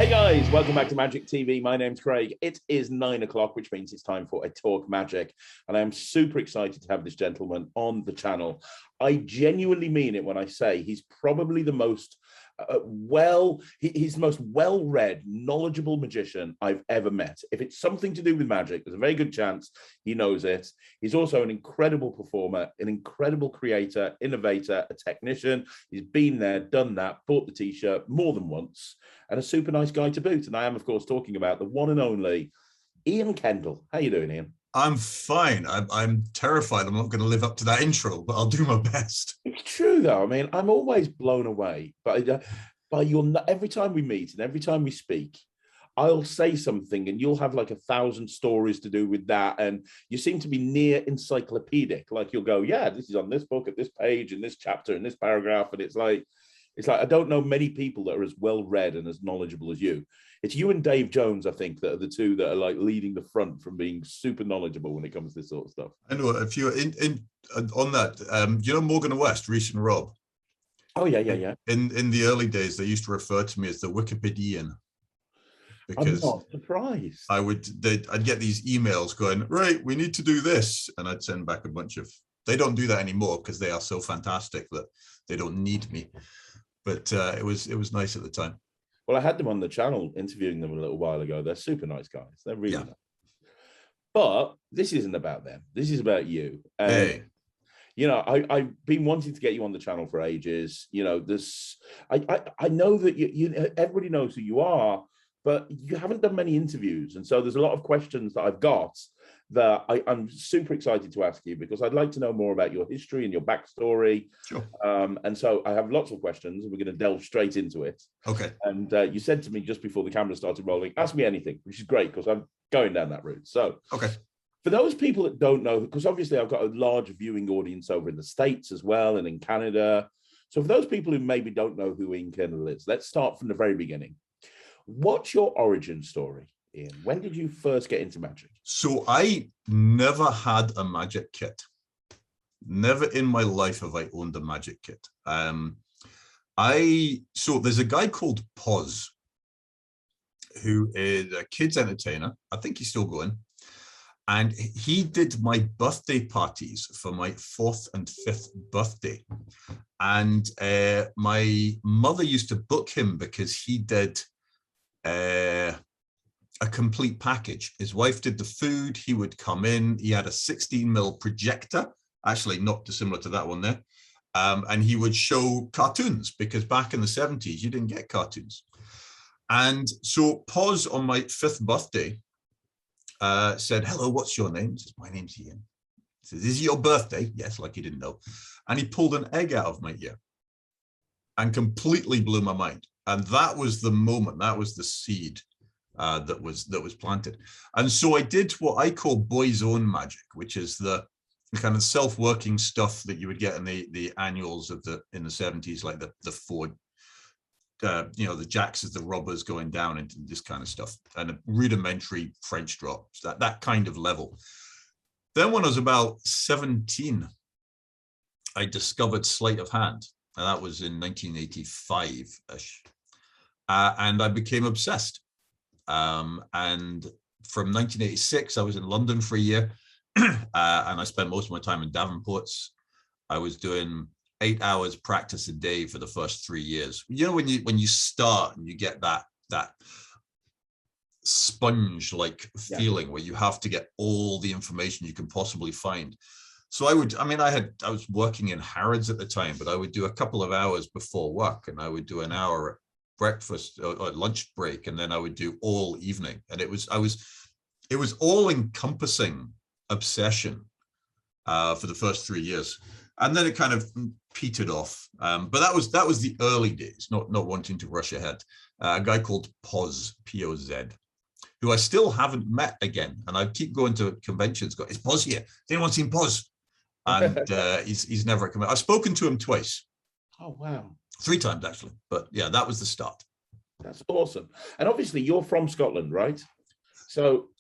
Hey guys, welcome back to Magic TV. My name's Craig. It is 9 o'clock, which means it's time for a Talk Magic. And I'm super excited to have this gentleman on the channel. I genuinely mean it when I say he's probably the most he's the most well-read, knowledgeable magician I've ever met. If it's something to do with magic, there's a very good chance he knows it. He's also an incredible performer, an incredible creator, innovator, a technician. He's been there, done that, bought the t-shirt more than once, and a super nice guy to boot. And I am, of course, talking about the one and only Ian Kendall. How you doing, Ian? I'm fine. I'm terrified I'm not going to live up to that intro, but I'll do my best. It's true, though. I mean, I'm always blown away by your, every time we meet and every time we speak, I'll say something and you'll have like 1,000 stories to do with that. And you seem to be near encyclopedic. Like you'll go, yeah, this is on this book at this page, in this chapter, in this paragraph. And it's like, I don't know many people that are as well read and as knowledgeable as you. It's you and Dave Jones, I think, that are the two that are like leading the front from being super knowledgeable when it comes to this sort of stuff. I know if you're on that, you know Morgan West, Reese and Rob. Oh yeah. In the early days, they used to refer to me as the Wikipedian. Because I'm not surprised. I'd get these emails going, right, we need to do this, and I'd send back a bunch of. They don't do that anymore because they are so fantastic that they don't need me. But it was nice at the time. Well, I had them on the channel interviewing them a little while ago. They're super nice guys. They're really nice. But this isn't about them. This is about you. Hey. You know, I've been wanting to get you on the channel for ages. You know, I know that you everybody knows who you are, but you haven't done many interviews. And so there's a lot of questions that I've got that I'm super excited to ask you, because I'd like to know more about your history and your backstory. Sure. And so I have lots of questions, and we're going to delve straight into it. Okay. And you said to me just before the camera started rolling, ask me anything, which is great because I'm going down that route. So, okay. For those people that don't know, because obviously I've got a large viewing audience over in the States as well and in Canada. So for those people who maybe don't know who Ian Kendall is, let's start from the very beginning. What's your origin story, Ian? When did you first get into magic? So I never had a magic kit. Never in my life have I owned a magic kit. So there's a guy called Poz, who is a kids entertainer. I think he's still going. And he did my birthday parties for my 4th and 5th birthday. And my mother used to book him because he did a complete package. His wife did the food. He would come in. He had a 16mm projector, actually not dissimilar to that one there. And he would show cartoons, because back in the 70s, you didn't get cartoons. And so Pause on my 5th birthday said, hello, what's your name? Says, my name's Ian. He says, is it your birthday? Yes, like he didn't know. And he pulled an egg out of my ear and completely blew my mind. And that was the moment, that was the seed that was planted. And so I did what I call boys' own magic, which is the kind of self-working stuff that you would get in the annuals in the 70s, like the Ford, the Jacks as the robbers going down into this kind of stuff, and a rudimentary French drops, that kind of level. Then when I was about 17, I discovered Sleight of Hand, and that was in 1985-ish. And I became obsessed. And from 1986, I was in London for a year, and I spent most of my time in Davenport's. I was doing 8 hours practice a day for the first 3 years. You know, when you start and you get that sponge-like feeling where you have to get all the information you can possibly find. So I was working in Harrods at the time, but I would do a couple of hours before work, and I would do an hour at breakfast or lunch break, and then I would do all evening. And it was all-encompassing obsession for the first 3 years. And then it kind of petered off. But that was the early days, not wanting to rush ahead. A guy called Poz, P-O-Z, who I still haven't met again. And I keep going to conventions, is Poz here? Has anyone seen Poz? And he's never come out. I've spoken to him twice. Oh, wow. 3 times, actually. But yeah, that was the start. That's awesome. And obviously, you're from Scotland, right? So,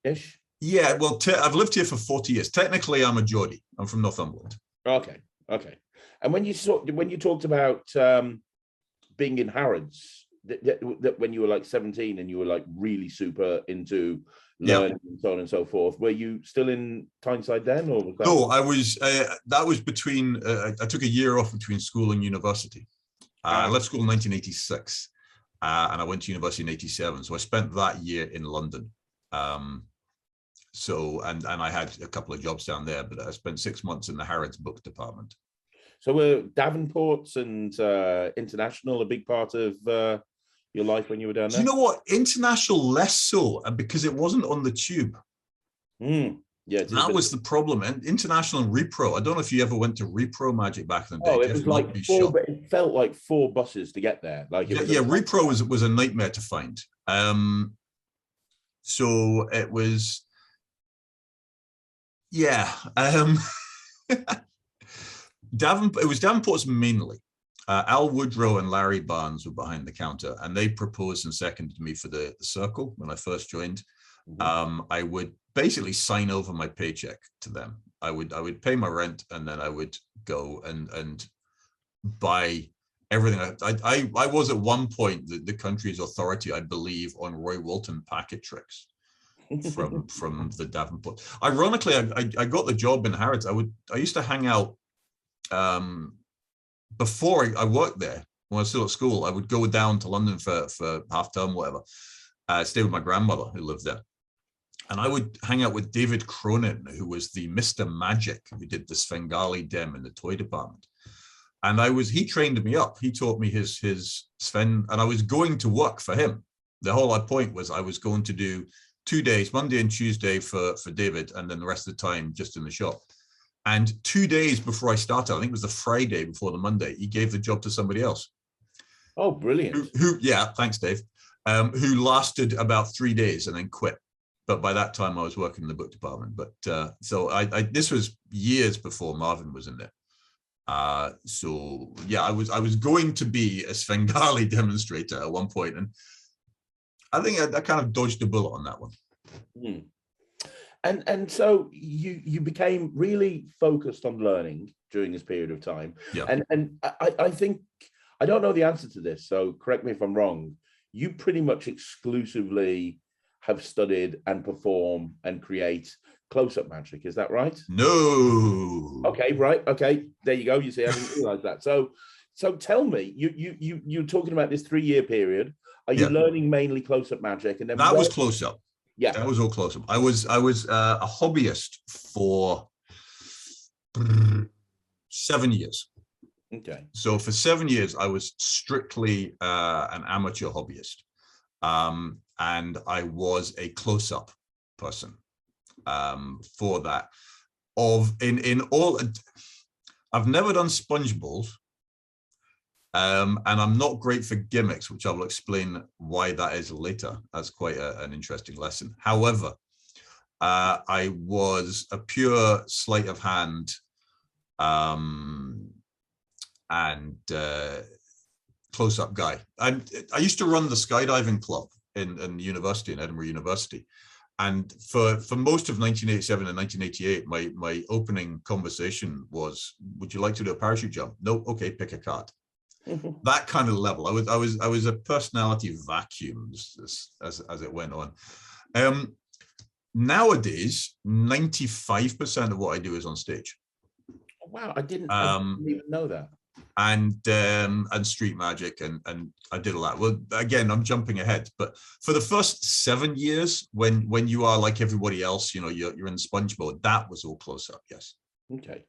ish? Yeah, well, I've lived here for 40 years. Technically, I'm a Geordie. I'm from Northumberland. Okay. And when you talked about being in Harrods, that when you were like 17 and you were like really super into Yeah. learning and so on and so forth, were you still in Tyneside then, or was that? No, I was. That was between. I took a year off between school and university. I left school in 1986, and I went to university in 87. So I spent that year in London. So and I had a couple of jobs down there, but I spent 6 months in the Harrods book department. So were Davenports and international a big part of your life when you were down there? Do you know what? International less so, and because it wasn't on the tube. Yeah, that was the problem. And international and repro. I don't know if you ever went to repro magic back in the day. Oh, it was like it felt like 4 buses to get there. Like repro was a nightmare to find. So it was, it was Davenport's mainly. Al Woodrow and Larry Barnes were behind the counter, and they proposed and seconded me for the circle when I first joined. I would basically sign over my paycheck to them. I would pay my rent, and then I would go and buy everything. I was at one point the country's authority, I believe, on Roy Walton packet tricks from the Davenport. Ironically, I got the job in Harrods. I used to hang out before I worked there. When I was still at school, I would go down to London for half term, whatever. Stay with my grandmother who lived there. And I would hang out with David Cronin, who was the Mr. Magic, who did the Svengali Dem in the toy department. And he trained me up. He taught me his Sven, and I was going to work for him. The whole point was I was going to do 2 days, Monday and Tuesday for David, and then the rest of the time just in the shop. And 2 days before I started, I think it was the Friday before the Monday, he gave the job to somebody else. Oh, brilliant. Yeah, thanks, Dave. Who lasted about 3 days and then quit. But by that time I was working in the book department. But so this was years before Marvin was in there. So yeah, I was going to be a Svengali demonstrator at one point, and I think I kind of dodged a bullet on that one. And so you became really focused on learning during this period of time. Yeah. And I think, I don't know the answer to this, so correct me if I'm wrong. You pretty much exclusively have studied and perform and create close-up magic. Is that right? No. Okay, right. Okay, there you go. You see, I didn't realize that. So tell me, you're talking about this 3-year period. Are you learning mainly close-up magic? And then that was close-up. Yeah, that was all close-up. I was a hobbyist for 7 years. Okay. So for 7 years, I was strictly an amateur hobbyist. And I was a close-up person for that. I've never done sponge balls, and I'm not great for gimmicks, which I will explain why that is later. That's quite an interesting lesson. However, I was a pure sleight of hand and close-up guy. I used to run the skydiving club in university, in Edinburgh University. And for most of 1987 and 1988, my opening conversation was, would you like to do a parachute jump? No, okay, pick a card. That kind of level. I was a personality vacuum as it went on. Nowadays, 95% of what I do is on stage. Wow, I didn't even know that. And street magic, and I did a lot. Well, again, I'm jumping ahead, but for the first 7 years, when you are like everybody else, you're in sponge mode, that was all close up. Yes. Okay.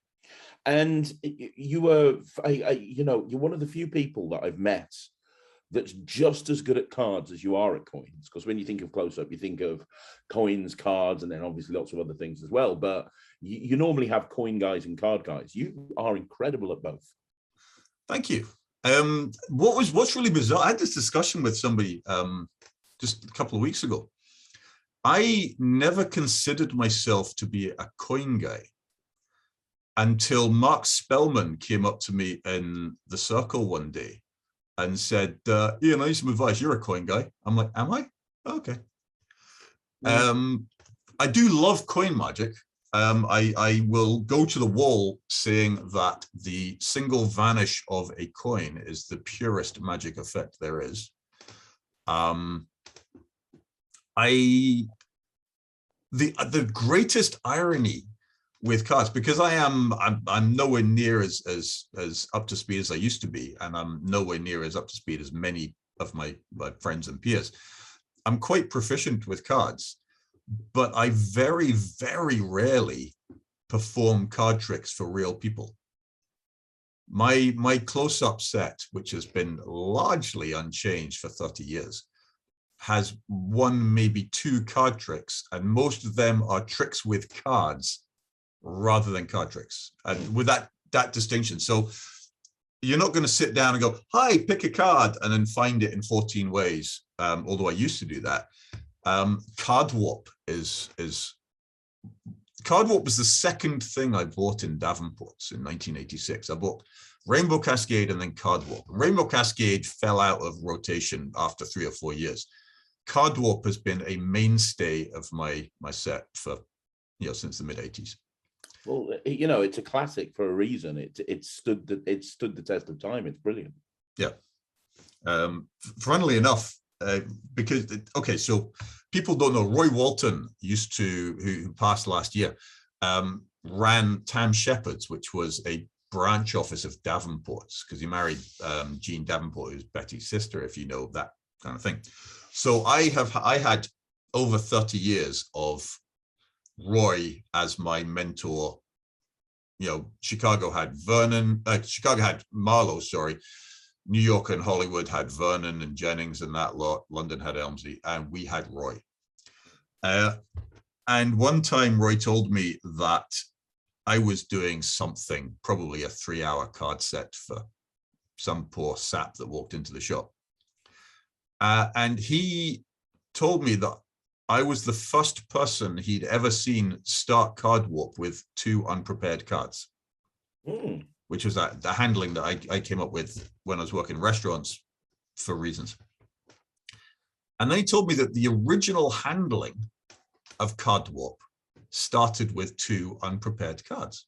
And you were, you're one of the few people that I've met that's just as good at cards as you are at coins. Because when you think of close up, you think of coins, cards, and then obviously lots of other things as well. But you normally have coin guys and card guys. You are incredible at both. Thank you. What's really bizarre, I had this discussion with somebody just a couple of weeks ago. I never considered myself to be a coin guy until Mark Spellman came up to me in the circle one day and said, Ian, I need some advice. You're a coin guy. I'm like, am I? Okay. I do love coin magic. I will go to the wall saying that the single vanish of a coin is the purest magic effect there is. The greatest irony with cards, because I'm nowhere near as up to speed as I used to be, and I'm nowhere near as up to speed as many of my friends and peers. I'm quite proficient with cards, but I very, very rarely perform card tricks for real people. My close-up set, which has been largely unchanged for 30 years, has one, maybe two card tricks, and most of them are tricks with cards rather than card tricks, and with that distinction. So you're not going to sit down and go, hi, pick a card, and then find it in 14 ways, although I used to do that. Card warp was the second thing I bought in Davenport's in 1986. I bought Rainbow Cascade and then Card Warp. Rainbow Cascade fell out of rotation after 3 or 4 years. Card Warp has been a mainstay of my set for, since the mid 80s. Well, it's a classic for a reason. It stood the test of time. It's brilliant. Yeah. Funnily enough, because so people don't know, Roy Walton who passed last year, ran Tam Shepherd's, which was a branch office of Davenport's, because he married Jean Davenport, who's Betty's sister, if you know that kind of thing. So I had over 30 years of Roy as my mentor. Chicago had Marlowe, sorry. New York and Hollywood had Vernon and Jennings and that lot. London had Elmsley, and we had Roy. And one time Roy told me that I was doing something, probably a 3-hour card set for some poor sap that walked into the shop. And he told me that I was the first person he'd ever seen start Card Warp with 2 unprepared cards, which was the handling that I came up with when I was working in restaurants for reasons. And then he told me that the original handling of Card Warp started with 2 unprepared cards.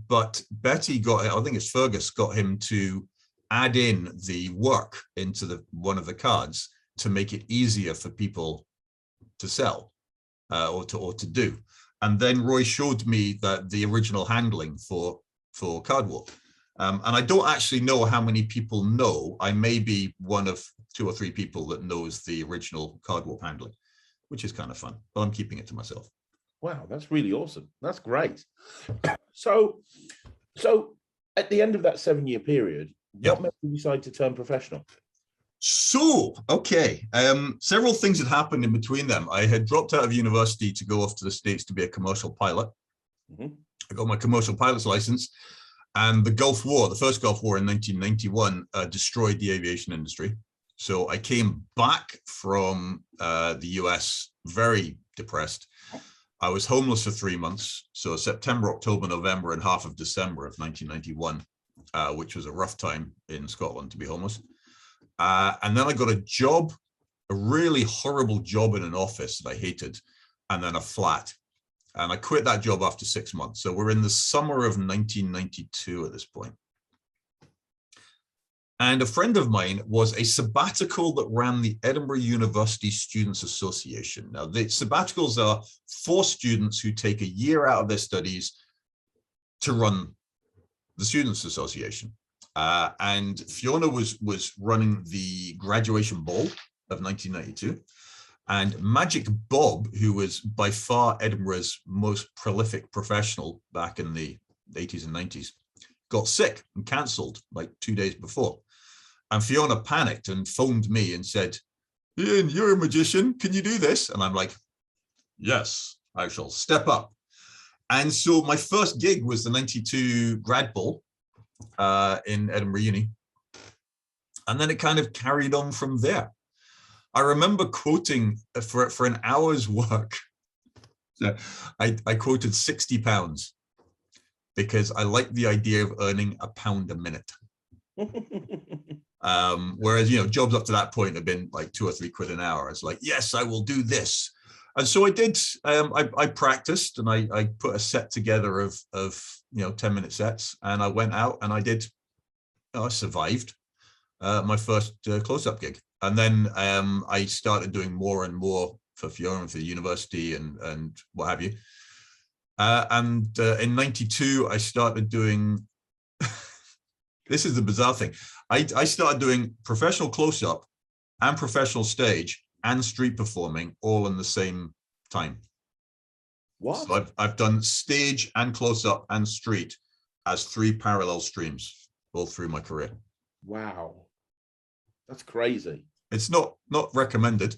But Betty Fergus got him to add in the work into one of the cards to make it easier for people to sell or to do. And then Roy showed me that the original handling for Card Warp. And I don't actually know how many people know. I may be one of 2 or 3 people that knows the original Card Warp handling, which is kind of fun, but I'm keeping it to myself. Wow, that's really awesome. That's great. So at the end of that 7-year period, what made you decide to turn professional? So, okay. Several things had happened in between them. I had dropped out of university to go off to the States to be a commercial pilot. I got my commercial pilot's license, and the first Gulf War in 1991 destroyed the aviation industry. So I came back from the US very depressed. I was homeless for 3 months. So September, October, November, and half of December of 1991, which was a rough time in Scotland to be homeless. And then I got a job, a really horrible job in an office that I hated, and then a flat. And I quit that job after 6 months. So we're in the summer of 1992 at this point. And a friend of mine was a sabbatical that ran the Edinburgh University Students' Association. Now, the sabbaticals are for students who take a year out of their studies to run the Students' Association. And Fiona was running the graduation ball of 1992. And Magic Bob, who was by far Edinburgh's most prolific professional back in the 80s and 90s, got sick and cancelled like 2 days before. And Fiona panicked and phoned me and said, Ian, you're a magician. Can you do this? And I'm like, yes, I shall step up. And so my first gig was the 92 grad ball in Edinburgh Uni. And then it kind of carried on from there. I remember quoting for an hour's work. I quoted £60 because I liked the idea of earning £1 a minute. Whereas, jobs up to that point have been like 2 or 3 quid an hour. It's like, yes, I will do this. And so I did. I practiced and I put a set together of 10-minute sets, and I went out and I did. I survived my first close-up gig, And then I started doing more and more for Fiona and for the university and what have you. In 92, I started doing, this is the bizarre thing. I started doing professional close-up and professional stage and street performing all in the same time. What? So I've done stage and close-up and street as 3 parallel streams all through my career. Wow. That's crazy. It's not recommended.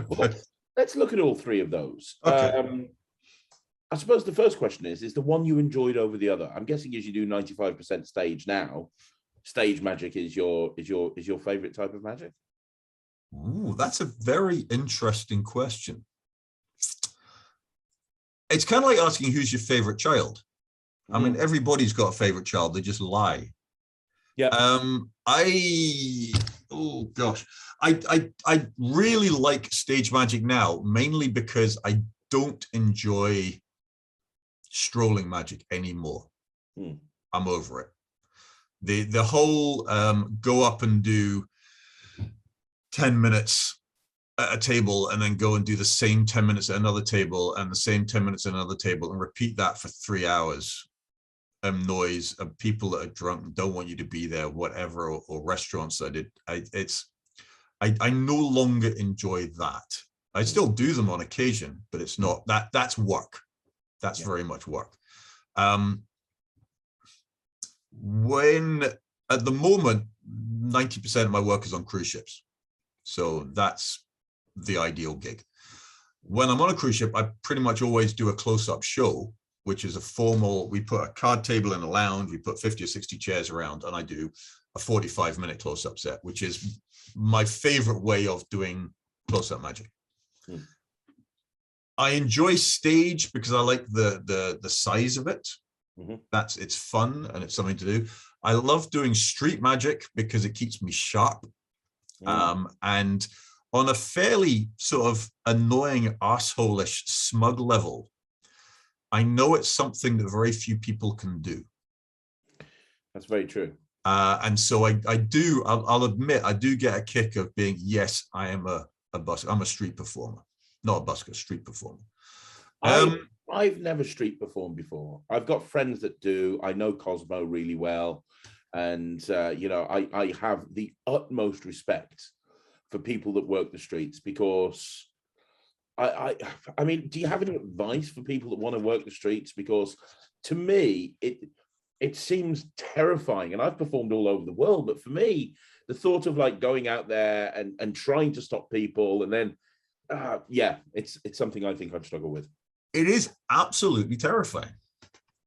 Well, let's look at all 3 of those. Okay. I suppose the first question is the one you enjoyed over the other? I'm guessing as you do 95% stage now, stage magic is your favorite type of magic? Ooh, that's a very interesting question. It's kind of like asking who's your favorite child. I mean, everybody's got a favorite child. They just lie. Yeah. Oh gosh, I really like stage magic now, mainly because I don't enjoy strolling magic anymore. I'm over it. The whole go up and do 10 minutes at a table and then go and do the same 10 minutes at another table and the same 10 minutes at another table and repeat that for 3 hours. Noise of people that are drunk and don't want you to be there, whatever, or restaurants I did. I no longer enjoy that. I still do them on occasion, but it's not that's work. That's very much work. When at the moment 90% of my work is on cruise ships, so that's the ideal gig. When I'm on a cruise ship, I pretty much always do a close-up show, which is a formal, we put a card table in a lounge, we put 50 or 60 chairs around, and I do a 45-minute close-up set, which is my favorite way of doing close-up magic. I enjoy stage because I like the size of it. It's fun and it's something to do. I love doing street magic because it keeps me sharp. And on a fairly sort of annoying, arsehole-ish, smug level, I know it's something that very few people can do. That's very true. And so I'll admit, I do get a kick of being, yes, I am I'm a street performer, not a busker, street performer. I've never street performed before. I've got friends that do. I know Cosmo really well. And, I have the utmost respect for people that work the streets because I mean, do you have any advice for people that want to work the streets? Because to me, it seems terrifying. And I've performed all over the world, but for me, the thought of like going out there and trying to stop people and then, it's something I think I'd struggle with. It is absolutely terrifying.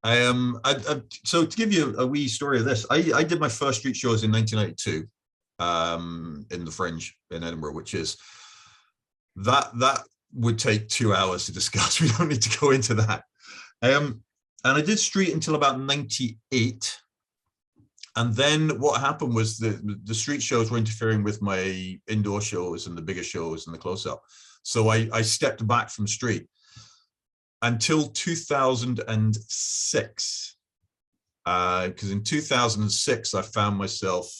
So to give you a wee story of this, I did my first street shows in 1992 in the Fringe in Edinburgh, which is that would take 2 hours to discuss. We don't need to go into that. And I did street until about 98. And then what happened was the street shows were interfering with my indoor shows and the bigger shows and the close-up. So I stepped back from street until 2006. Because in 2006, I found myself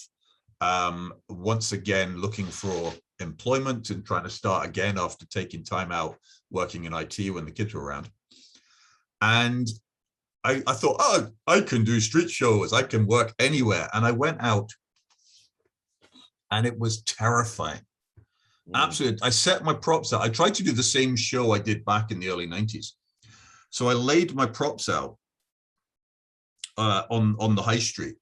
once again looking for employment and trying to start again after taking time out working in IT when the kids were around. And I thought, oh, I can do street shows. I can work anywhere. And I went out and it was terrifying. Absolutely. I set my props out. I tried to do the same show I did back in the early 90s. So I laid my props out on the high street.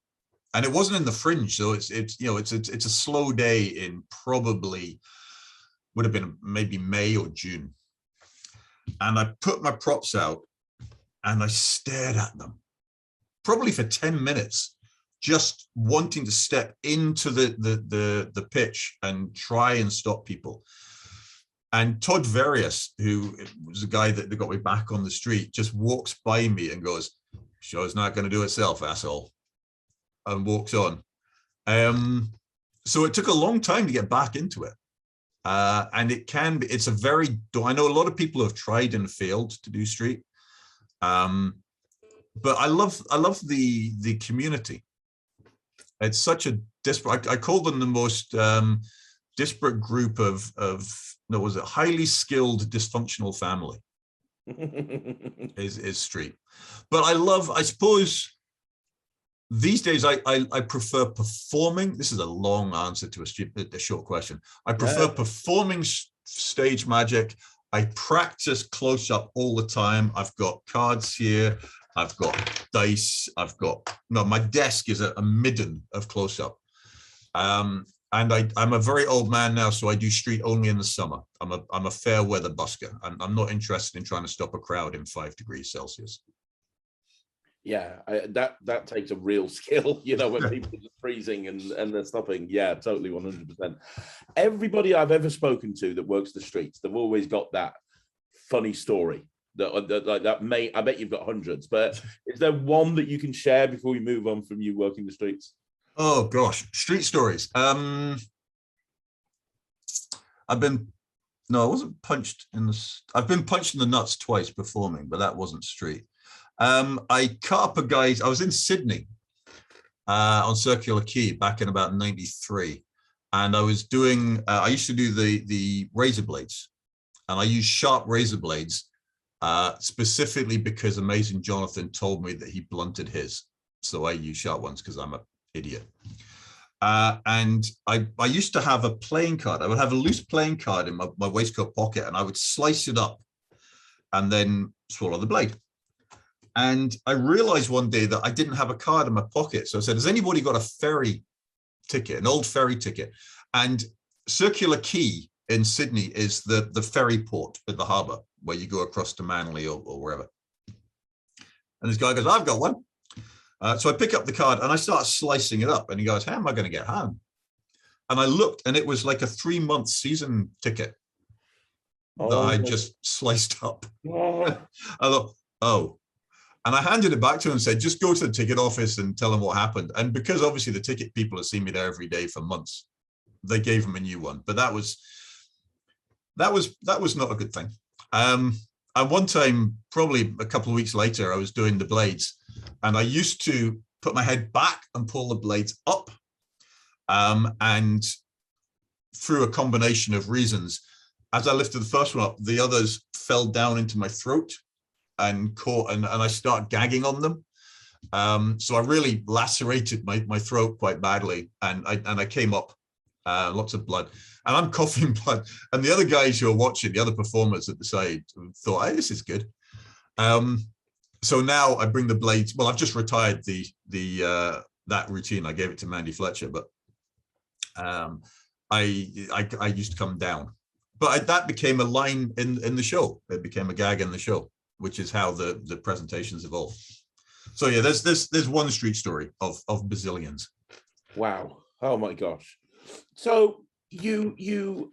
And it wasn't in the Fringe, so it's a slow day in probably would have been maybe May or June. And I put my props out and I stared at them probably for 10 minutes, just wanting to step into the pitch and try and stop people. And Todd Various, who was the guy that got me back on the street, just walks by me and goes, "Show's not going to do itself, asshole," and walks on. So it took a long time to get back into it. And it's a very, I know a lot of people have tried and failed to do street. But I love the community. It's such a disparate, I call them the most disparate group of no, was it highly skilled dysfunctional family is street. But I suppose these days I prefer performing. This is a long answer to a short question. I prefer performing stage magic. I practice close-up all the time. I've got cards here. I've got dice. My desk is a midden of close-up. And I'm a very old man now, so I do street only in the summer. I'm a fair weather busker. I'm not interested in trying to stop a crowd in 5 degrees Celsius. Yeah, that takes a real skill, you know, when people are freezing and they're stopping. Yeah, totally, 100%. Everybody I've ever spoken to that works the streets, they've always got that funny story that I bet you've got hundreds, but is there one that you can share before we move on from you working the streets? Oh gosh, street stories. I wasn't punched in the. I've been punched in the nuts twice performing, but that wasn't street. I cut up a guy. I was in Sydney on Circular Quay back in about '93, and I was doing. I used to do the razor blades, and I used sharp razor blades specifically because Amazing Jonathan told me that he blunted his, so I use sharp ones because I'm a idiot. And I used to have a playing card. I would have a loose playing card in my waistcoat pocket, and I would slice it up and then swallow the blade. And I realized one day that I didn't have a card in my pocket. So I said, has anybody got a ferry ticket, an old ferry ticket? And Circular Quay in Sydney is the ferry port at the harbour where you go across to Manly or wherever. And this guy goes, I've got one. So I pick up the card and I start slicing it up. And he goes, how am I going to get home? And I looked, and it was like a 3-month season ticket that I just sliced up. I thought, oh. And I handed it back to him and said, just go to the ticket office and tell them what happened. And because obviously the ticket people have seen me there every day for months, they gave him a new one. But that was not a good thing. And one time, probably a couple of weeks later, I was doing the blades, and I used to put my head back and pull the blades up. And through a combination of reasons, as I lifted the first one up, the others fell down into my throat and caught, and I start gagging on them. So I really lacerated my throat quite badly, and I came up, lots of blood, and I'm coughing blood. And the other guys who are watching, the other performers at the side, thought, hey, this is good. So now I bring the blades. Well, I've just retired that routine. I gave it to Mandy Fletcher, but I used to come down. But that became a line in the show. It became a gag in the show, which is how the presentations evolved. So yeah, there's one street story of bazillions. Wow. Oh my gosh. So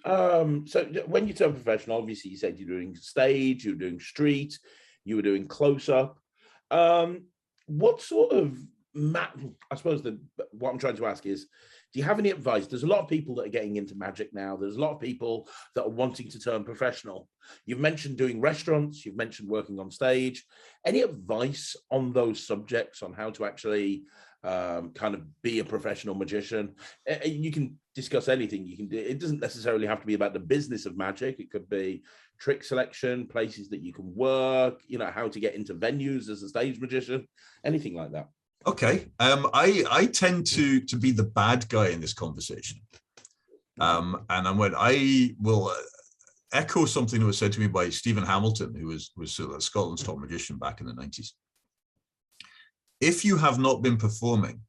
so when you turn professional, obviously you said you're doing stage, you're doing street, you were doing close-up. What sort of I suppose what I'm trying to ask is, do you have any advice? There's a lot of people that are getting into magic now. There's a lot of people that are wanting to turn professional. You've mentioned doing restaurants. You've mentioned working on stage. Any advice on those subjects on how to actually kind of be a professional magician? You can discuss anything. You can do. It doesn't necessarily have to be about the business of magic. It could be trick selection, places that you can work, you know, how to get into venues as a stage magician, anything like that. Okay. I tend to be the bad guy in this conversation. And I will echo something that was said to me by Stephen Hamilton, who was Scotland's top magician back in the 90s. If you have not been performing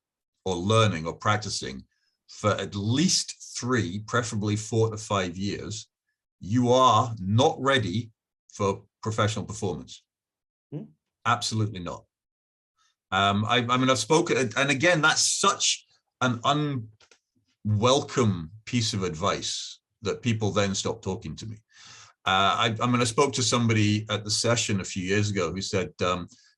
or learning or practicing for at least 3, preferably 4 to 5 years, you are not ready for professional performance. Absolutely not. I mean, I've spoken, and again, that's such an unwelcome piece of advice that people then stop talking to me. I spoke to somebody at the session a few years ago who said,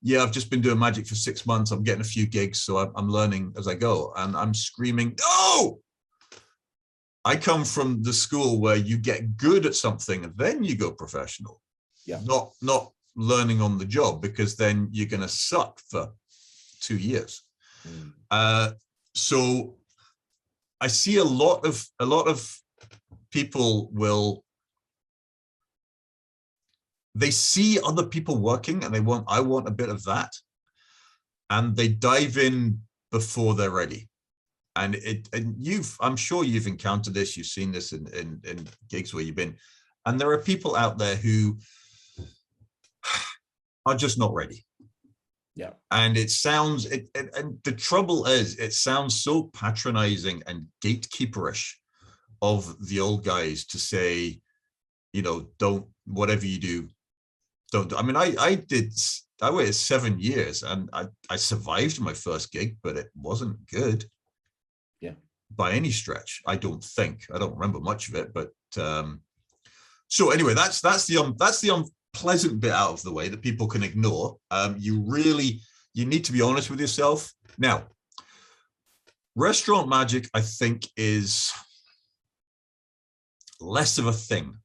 yeah, I've just been doing magic for 6 months. I'm getting a few gigs, so I'm learning as I go. And I'm screaming, no! I come from the school where you get good at something and then you go professional. Yeah. Not learning on the job, because then you're going to suck for 2 years. So I see a lot of people they see other people working and I want a bit of that. And they dive in before they're ready. And I'm sure you've encountered this, you've seen this in gigs where you've been. And there are people out there who are just not ready. Yeah. And and the trouble is, it sounds so patronizing and gatekeeperish of the old guys to say, don't, whatever you do, don't. I mean, I waited 7 years and I survived my first gig, but it wasn't good. Yeah. By any stretch. I don't remember much of it, but so anyway, that's the unpleasant bit out of the way that people can ignore. You need to be honest with yourself. Now, restaurant magic, I think, is less of a thing.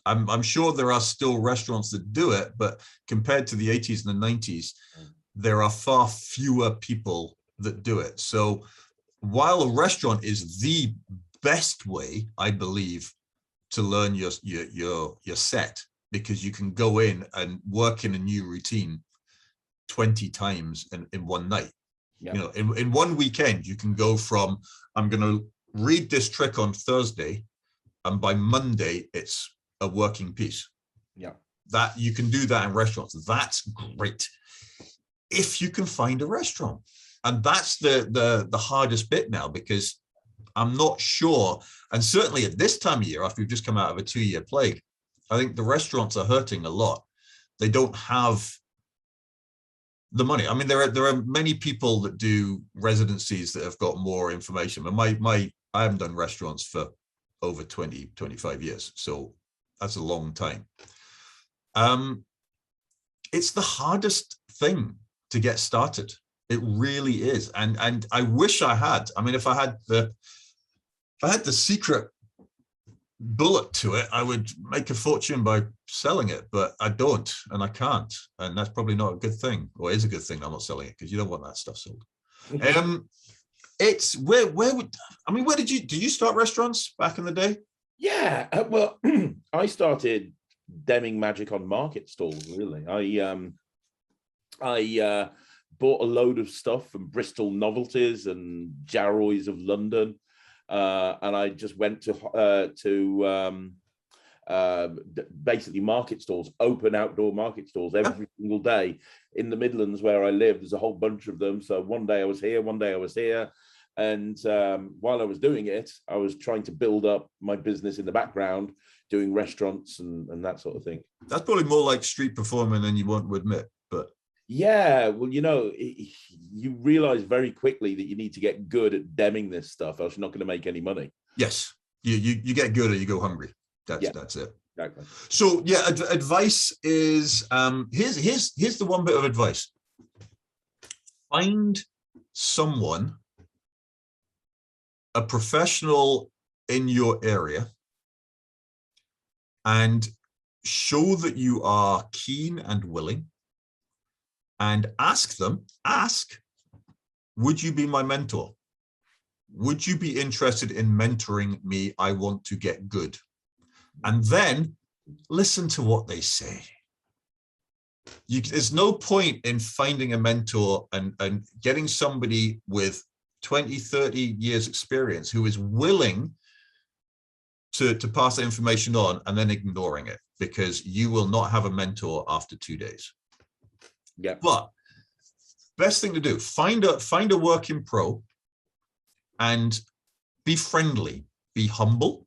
I'm sure there are still restaurants that do it, but compared to the 80s and the 90s, there are far fewer people that do it. So while a restaurant is the best way, I believe, to learn your set, because you can go in and work in a new routine 20 times in one night. Yeah. In one weekend, you can go from, I'm going to read this trick on Thursday, and by Monday, it's a working piece. Yeah. That you can do that in restaurants. That's great. If you can find a restaurant. And that's the hardest bit now, because I'm not sure. And certainly at this time of year, after we've just come out of a 2-year plague, I think the restaurants are hurting a lot. They don't have the money. I mean, there are many people that do residencies that have got more information. And I haven't done restaurants for over 20, 25 years. So that's a long time. It's the hardest thing to get started. It really is. And I wish I had. I mean, if I had the secret bullet to it, I would make a fortune by selling it, but I don't, and I can't. And that's probably not a good thing, or is a good thing I'm not selling it, because you don't want that stuff sold. It's where did you start restaurants back in the day? Yeah, well, I started demming magic on market stalls, really. I bought a load of stuff from Bristol Novelties and Jarroys of London, and I just went to basically market stalls, open outdoor market stalls every single day in the Midlands where I live. There's a whole bunch of them. So one day I was here, one day I was here. And while I was doing it, I was trying to build up my business in the background, doing restaurants and that sort of thing. That's probably more like street performing than you want to admit, but... Yeah, well, you realize very quickly that you need to get good at demming this stuff, else you're not going to make any money. Yes, you get good or you go hungry. That's it. Exactly. So yeah, advice is here's the one bit of advice. Find someone, a professional in your area, and show that you are keen and willing, and ask, would you be my mentor? Would you be interested in mentoring me? I want to get good. And then listen to what they say. There's no point in finding a mentor and getting somebody with 20, 30 years experience who is willing to pass that information on and then ignoring it, because you will not have a mentor after 2 days. Yeah. But best thing to do, find a working pro and be friendly, be humble,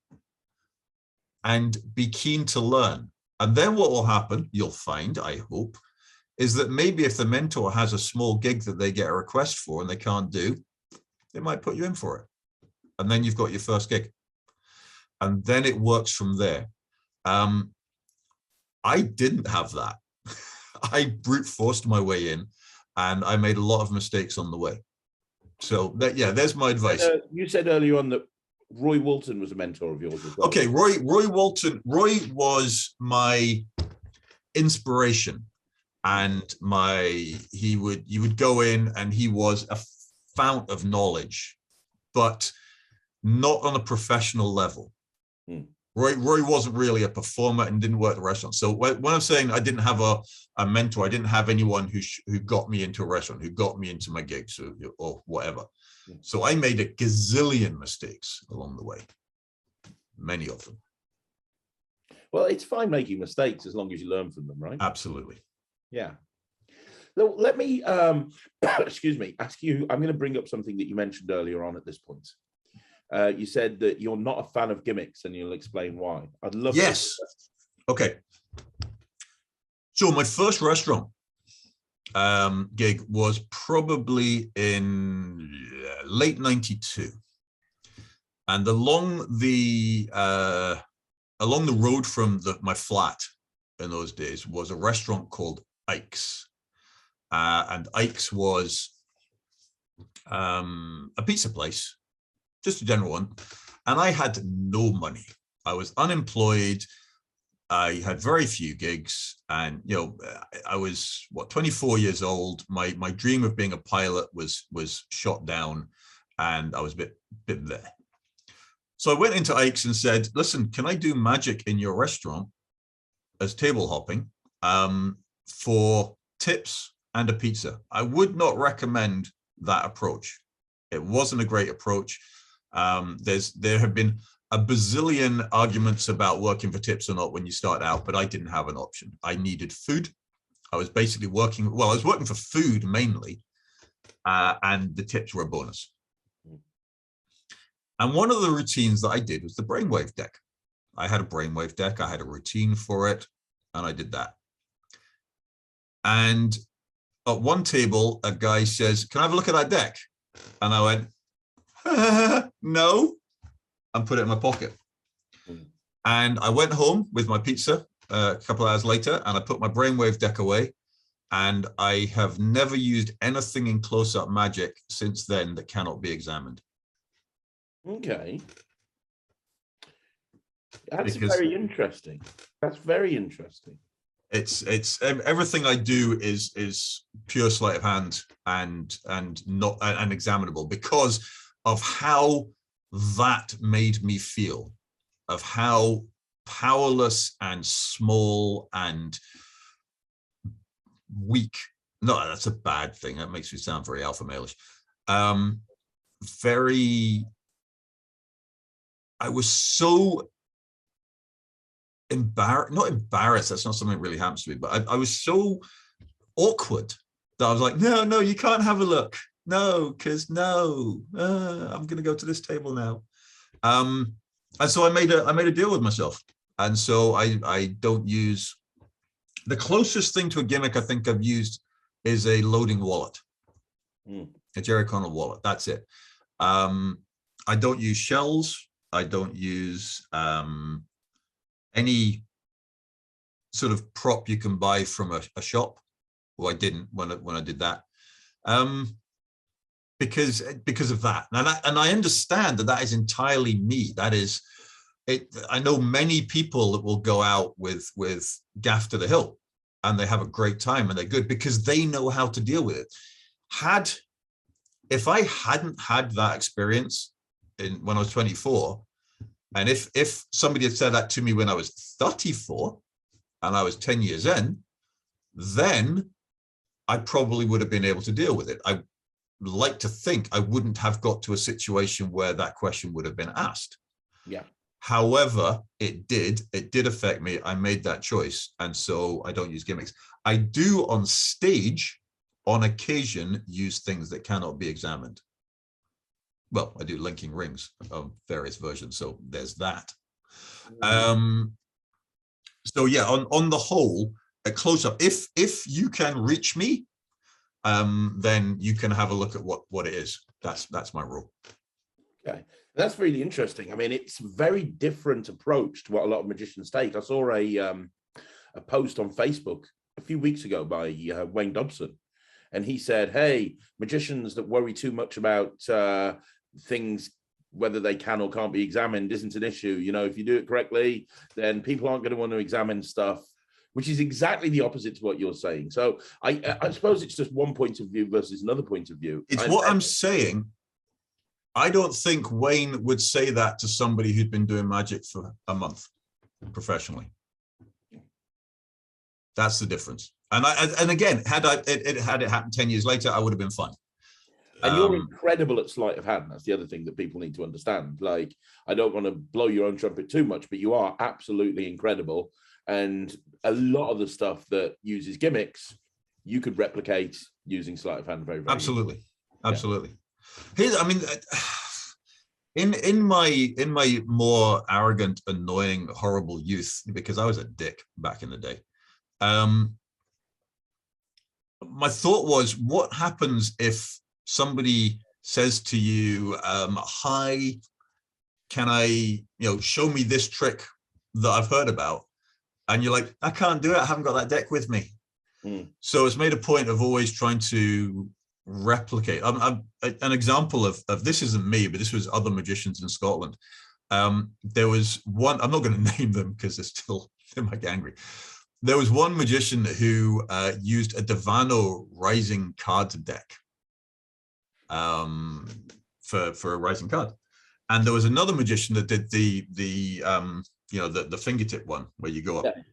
and be keen to learn. And then what will happen, you'll find, I hope, is that maybe if the mentor has a small gig that they get a request for and they can't do, they might put you in for it. And then you've got your first gig. And then it works from there. I didn't have that. I brute forced my way in, and I made a lot of mistakes on the way. So there's my advice. You said earlier on that Roy Walton was a mentor of yours as well. Okay, Roy Walton. Roy was my inspiration, and you would go in, and he was a fount of knowledge, but not on a professional level. Roy wasn't really a performer and didn't work at the restaurant. So when I'm saying I didn't have a mentor, I didn't have anyone who got me into a restaurant, who got me into my gigs or whatever. So I made a gazillion mistakes along the way, many of them. Well, it's fine making mistakes as long as you learn from them, right? Absolutely. Yeah. So let me, excuse me, ask you, I'm going to bring up something that you mentioned earlier on at this point. You said that you're not a fan of gimmicks, and you'll explain why. I'd love to. Yes. Okay. So my first restaurant gig was probably in late '92, and along the road from my flat in those days was a restaurant called Ike's, and Ike's was a pizza place. Just a general one. And I had no money. I was unemployed. I had very few gigs. And, I was, 24 years old. My dream of being a pilot was shot down, and I was a bit there. So I went into Ike's and said, listen, can I do magic in your restaurant as table hopping for tips and a pizza? I would not recommend that approach. It wasn't a great approach. There have been a bazillion arguments about working for tips or not when you start out, but I didn't have an option. I needed food. I was basically working for food mainly, and the tips were a bonus. And one of the routines that I did was the brainwave deck. I had a brainwave deck. I had a routine for it, and I did that. And at one table, a guy says, can I have a look at that deck? And I went, no, and put it in my pocket. And I went home with my pizza a couple of hours later, and I put my brainwave deck away. And I have never used anything in close-up magic since then that cannot be examined. Okay. That's very interesting. That's very interesting. It's everything I do is pure sleight of hand and not unexaminable, because of how that made me feel, of how powerless and small and weak. No, that's a bad thing. That makes me sound very alpha male-ish. I was so not embarrassed, that's not something that really happens to me, but I was so awkward that I was like, no, you can't have a look. No, because I'm going to go to this table now. And so I made a deal with myself. And so I don't use, the closest thing to a gimmick I think I've used is a loading wallet, a Jerry Connell wallet. That's it. I don't use shells. I don't use any sort of prop you can buy from a shop. Well, I didn't when I did that. Because of that. And I understand that is entirely me. That is it. I know many people that will go out with gaff to the hill, and they have a great time and they're good because they know how to deal with it. If I hadn't had that experience when I was 24, and if somebody had said that to me when I was 34 and I was 10 years in, then I probably would have been able to deal with it. I like to think I wouldn't have got to a situation where that question would have been asked. Yeah. However, it did affect me. I made that choice. And so I don't use gimmicks. I do on stage, on occasion, use things that cannot be examined. Well, I do linking rings of various versions. So there's that. So yeah, on the whole, a close-up, if you can reach me, then you can have a look at what it is. That's my rule. Okay, that's really interesting. I mean, it's a very different approach to what a lot of magicians take. I saw a post on Facebook a few weeks ago by Wayne Dobson, and he said, hey, magicians that worry too much about things, whether they can or can't be examined, isn't an issue. If you do it correctly, then people aren't going to want to examine stuff, which is exactly the opposite to what you're saying. So I suppose it's just one point of view versus another point of view. It's what I'm saying. I don't think Wayne would say that to somebody who'd been doing magic for a month professionally. That's the difference. And again, had it happened 10 years later, I would have been fine. And you're incredible at sleight of hand. That's the other thing that people need to understand. Like, I don't want to blow your own trumpet too much, but you are absolutely incredible. And a lot of the stuff that uses gimmicks, you could replicate using sleight of hand very, very absolutely, absolutely. Yeah. Here's, I mean, in my more arrogant, annoying, horrible youth, because I was a dick back in the day. My thought was, what happens if somebody says to you, hi, can I, show me this trick that I've heard about? And you're like, I can't do it. I haven't got that deck with me. So it's made a point of always trying to replicate. An example of this isn't me, but this was other magicians in Scotland. There was one, I'm not going to name them because they might get angry. There was one magician who used a Divano rising card deck for a rising card. And there was another magician that did the fingertip one where you go up. Yeah.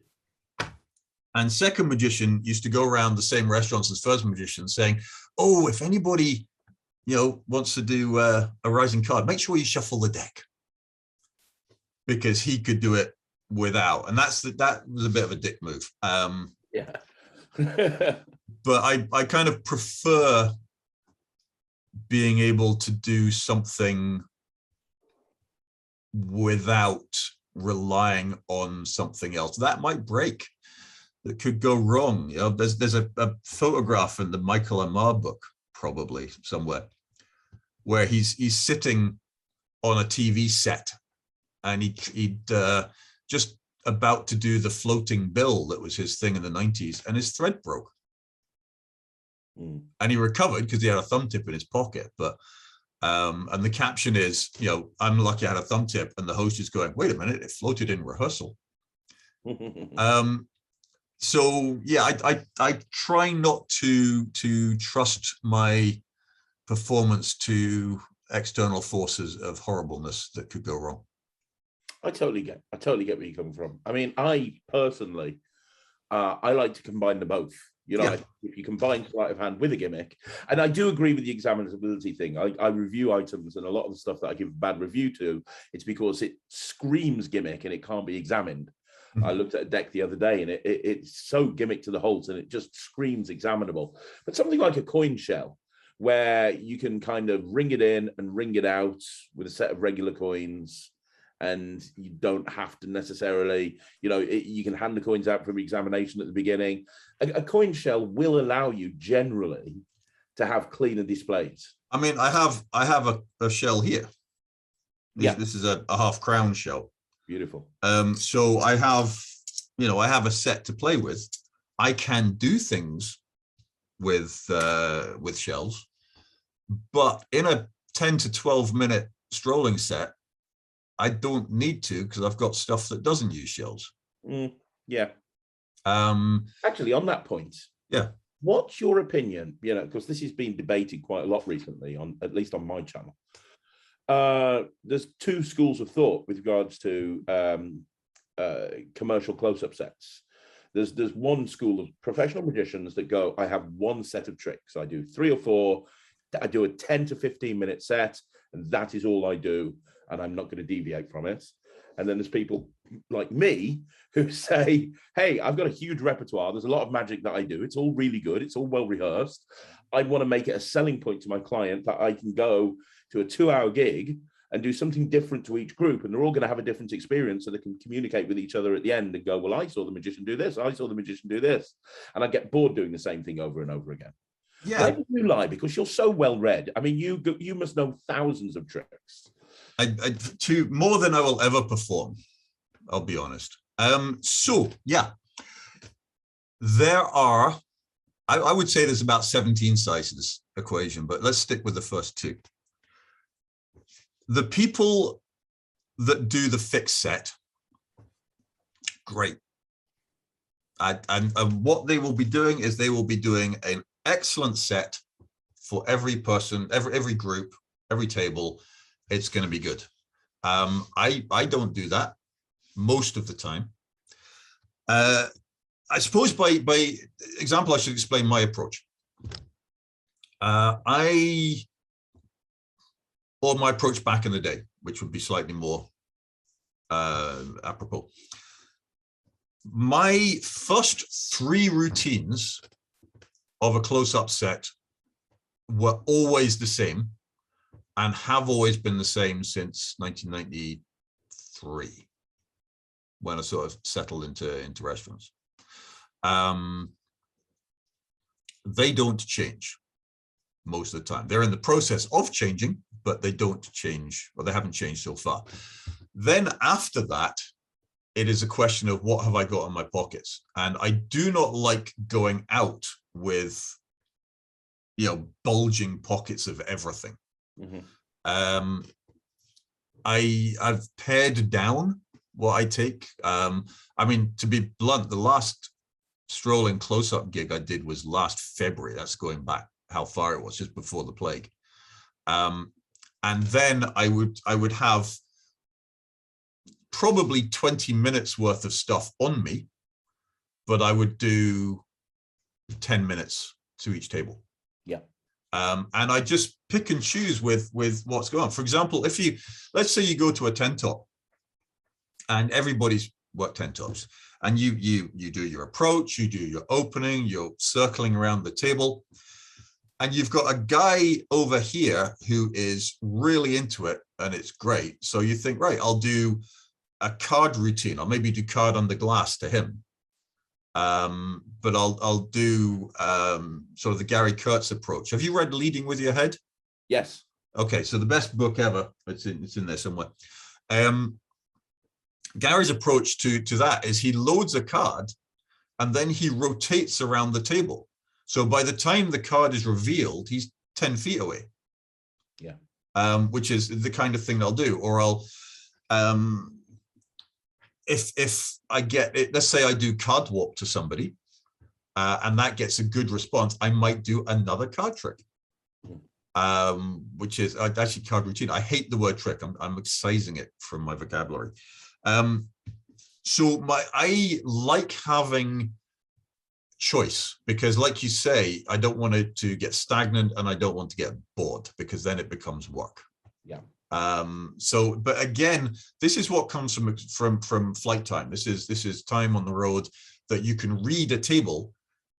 And second magician used to go around the same restaurants as first magician saying, oh, if anybody, wants to do a rising card, make sure you shuffle the deck. Because he could do it without. And that was a bit of a dick move. Yeah. But I kind of prefer being able to do something without relying on something else. That might break. That could go wrong. There's a photograph in the Michael Amar book, probably somewhere, where he's sitting on a TV set, and he'd just about to do the floating bill that was his thing in the 90s, and his thread broke. And he recovered because he had a thumb tip in his pocket. But and the caption is, I'm lucky I had a thumb tip, and the host is going, wait a minute, it floated in rehearsal. So yeah, I try not to trust my performance to external forces of horribleness that could go wrong. I totally get where you're coming from. I mean, I personally, I like to combine the both. Yeah. If you combine sleight of hand with a gimmick, and I do agree with the examinability thing. I review items, and a lot of the stuff that I give a bad review to, it's because it screams gimmick and it can't be examined. I looked at a deck the other day, and it's so gimmick to the holes, and it just screams examinable. But something like a coin shell, where you can kind of ring it in and ring it out with a set of regular coins, and you don't have to necessarily, you can hand the coins out for examination at the beginning. A coin shell will allow you generally to have cleaner displays. I mean, I have a shell here. This is a half crown shell. Beautiful. So I have a set to play with. I can do things with shells, but in a 10 to 12 minute strolling set, I don't need to, because I've got stuff that doesn't use shells. Yeah. Actually, on that point, yeah. What's your opinion? Because this has been debated quite a lot recently, at least on my channel. There's two schools of thought with regards to commercial close-up sets. There's one school of professional magicians that go, I have one set of tricks. I do 3 or 4. I do a 10 to 15 minute set, and that is all I do, and I'm not going to deviate from it. And then there's people like me who say, hey, I've got a huge repertoire. There's a lot of magic that I do. It's all really good. It's all well rehearsed. I want to make it a selling point to my client that I can go to a 2-hour gig and do something different to each group, and they're all going to have a different experience, so they can communicate with each other at the end and go, well, I saw the magician do this, I saw the magician do this, and I get bored doing the same thing over and over again. Yeah. Where do you lie? Because you're so well read. I mean, you must know thousands of tricks. To more than I will ever perform, I'll be honest. So yeah, there are, I would say there's about 17 sides to this equation, but let's stick with the first 2. The people that do the fixed set, great. And what they will be doing is they will be doing an excellent set for every person, every group, every table, it's going to be good. I don't do that most of the time. I suppose by example, I should explain my approach. Or my approach back in the day, which would be slightly more apropos. My first 3 routines of a close-up set were always the same and have always been the same since 1993, when I sort of settled into restaurants. They don't change most of the time. They're in the process of changing, but they don't change, or they haven't changed so far. Then after that, it is a question of what have I got in my pockets? And I do not like going out with, bulging pockets of everything. Mm-hmm. I've pared down what I take. I mean, to be blunt, the last strolling close-up gig I did was last February. That's going back how far it was, just before the plague. And then I would have probably 20 minutes worth of stuff on me, but I would do 10 minutes to each table. Yeah. And I just pick and choose with what's going on. For example, let's say you go to a 10 top and everybody's worked 10 tops, and you do your approach, you do your opening, you're circling around the table, and you've got a guy over here who is really into it and it's great. So you think, right, I'll do a card routine. I'll maybe do card under glass to him. But I'll do sort of the Gary Kurtz approach. Have you read Leading with Your Head? Yes. Okay, so the best book ever. It's in there somewhere. Gary's approach to that is he loads a card and then he rotates around the table. So by the time the card is revealed, he's 10 feet away. Yeah. Which is the kind of thing I'll do. Or I'll, if I get it, let's say I do card warp to somebody, and that gets a good response, I might do another card trick, which is actually card routine. I hate the word trick. I'm excising it from my vocabulary. So I like having choice, because like you say, I don't want it to get stagnant and I don't want to get bored, because then it becomes work. Yeah. But again, this is what comes from flight time. This is time on the road that you can read a table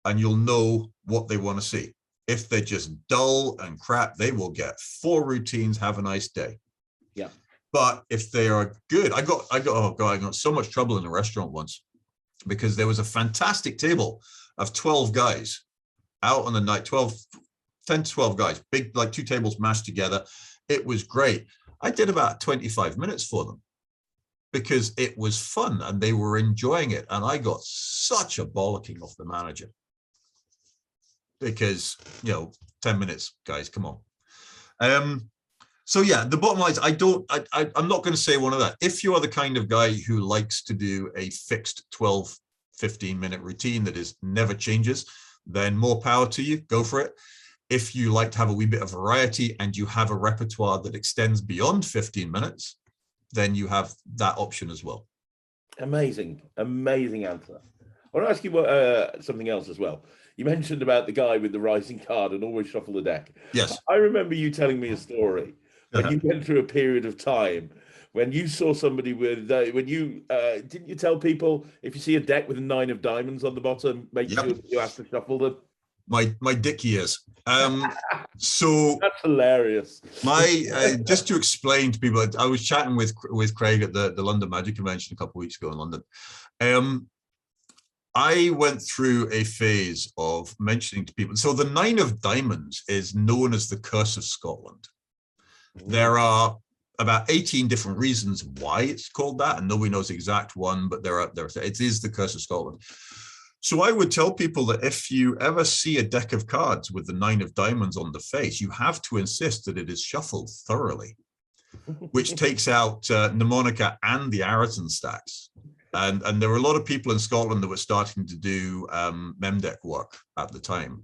and you'll know what they want to see. If they're just dull and crap, they will get 4 routines, have a nice day. Yeah. But if they are good, I got so much trouble in a restaurant once because there was a fantastic table of 12 guys out on the night, 10 to 12 guys, big, like 2 tables mashed together. It was great. I did about 25 minutes for them because it was fun and they were enjoying it. And I got such a bollocking off the manager because, 10 minutes, guys, come on. So yeah, the bottom line is I'm not going to say one of that. If you are the kind of guy who likes to do a fixed 12, 15-minute routine that is never changes, then more power to you, go for it. If you like to have a wee bit of variety and you have a repertoire that extends beyond 15 minutes, then you have that option as well. Amazing answer. I want to ask you something else as well. You mentioned about the guy with the rising card and always shuffle the deck. Yes. I remember you telling me a story when you went through a period of time when you saw somebody with, didn't you tell people if you see a deck with a 9 of diamonds on the bottom, make sure you have to shuffle them? My dick ears. So that's hilarious. Just to explain to people, I was chatting with Craig at the London Magic Convention a couple of weeks ago in London. I went through a phase of mentioning to people. So the 9 of diamonds is known as the Curse of Scotland. There are about 18 different reasons why it's called that, and nobody knows the exact one, but it is the Curse of Scotland. So I would tell people that if you ever see a deck of cards with the 9 of diamonds on the face, you have to insist that it is shuffled thoroughly, which takes out mnemonica and the Araton stacks. And there were a lot of people in Scotland that were starting to do mem deck work at the time.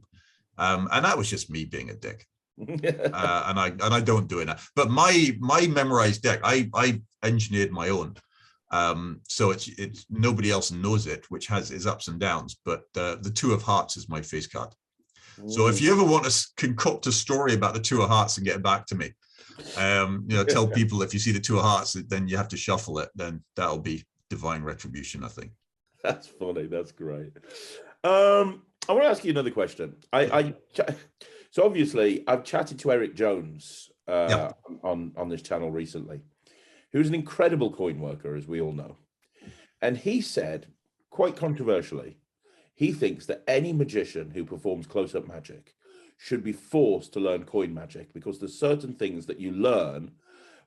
And that was just me being a dick. And I don't do it now. But my memorized deck, I engineered my own. So it's nobody else knows it, which has its ups and downs. But the Two of Hearts is my face card. So if you ever want to concoct a story about the Two of Hearts and get it back to me, tell people if you see the Two of Hearts, then you have to shuffle it. Then that'll be divine retribution, I think. That's funny. That's great. I want to ask you another question. So obviously I've chatted to Eric Jones on this channel recently, who's an incredible coin worker, as we all know. And he said, quite controversially, he thinks that any magician who performs close-up magic should be forced to learn coin magic, because there's certain things that you learn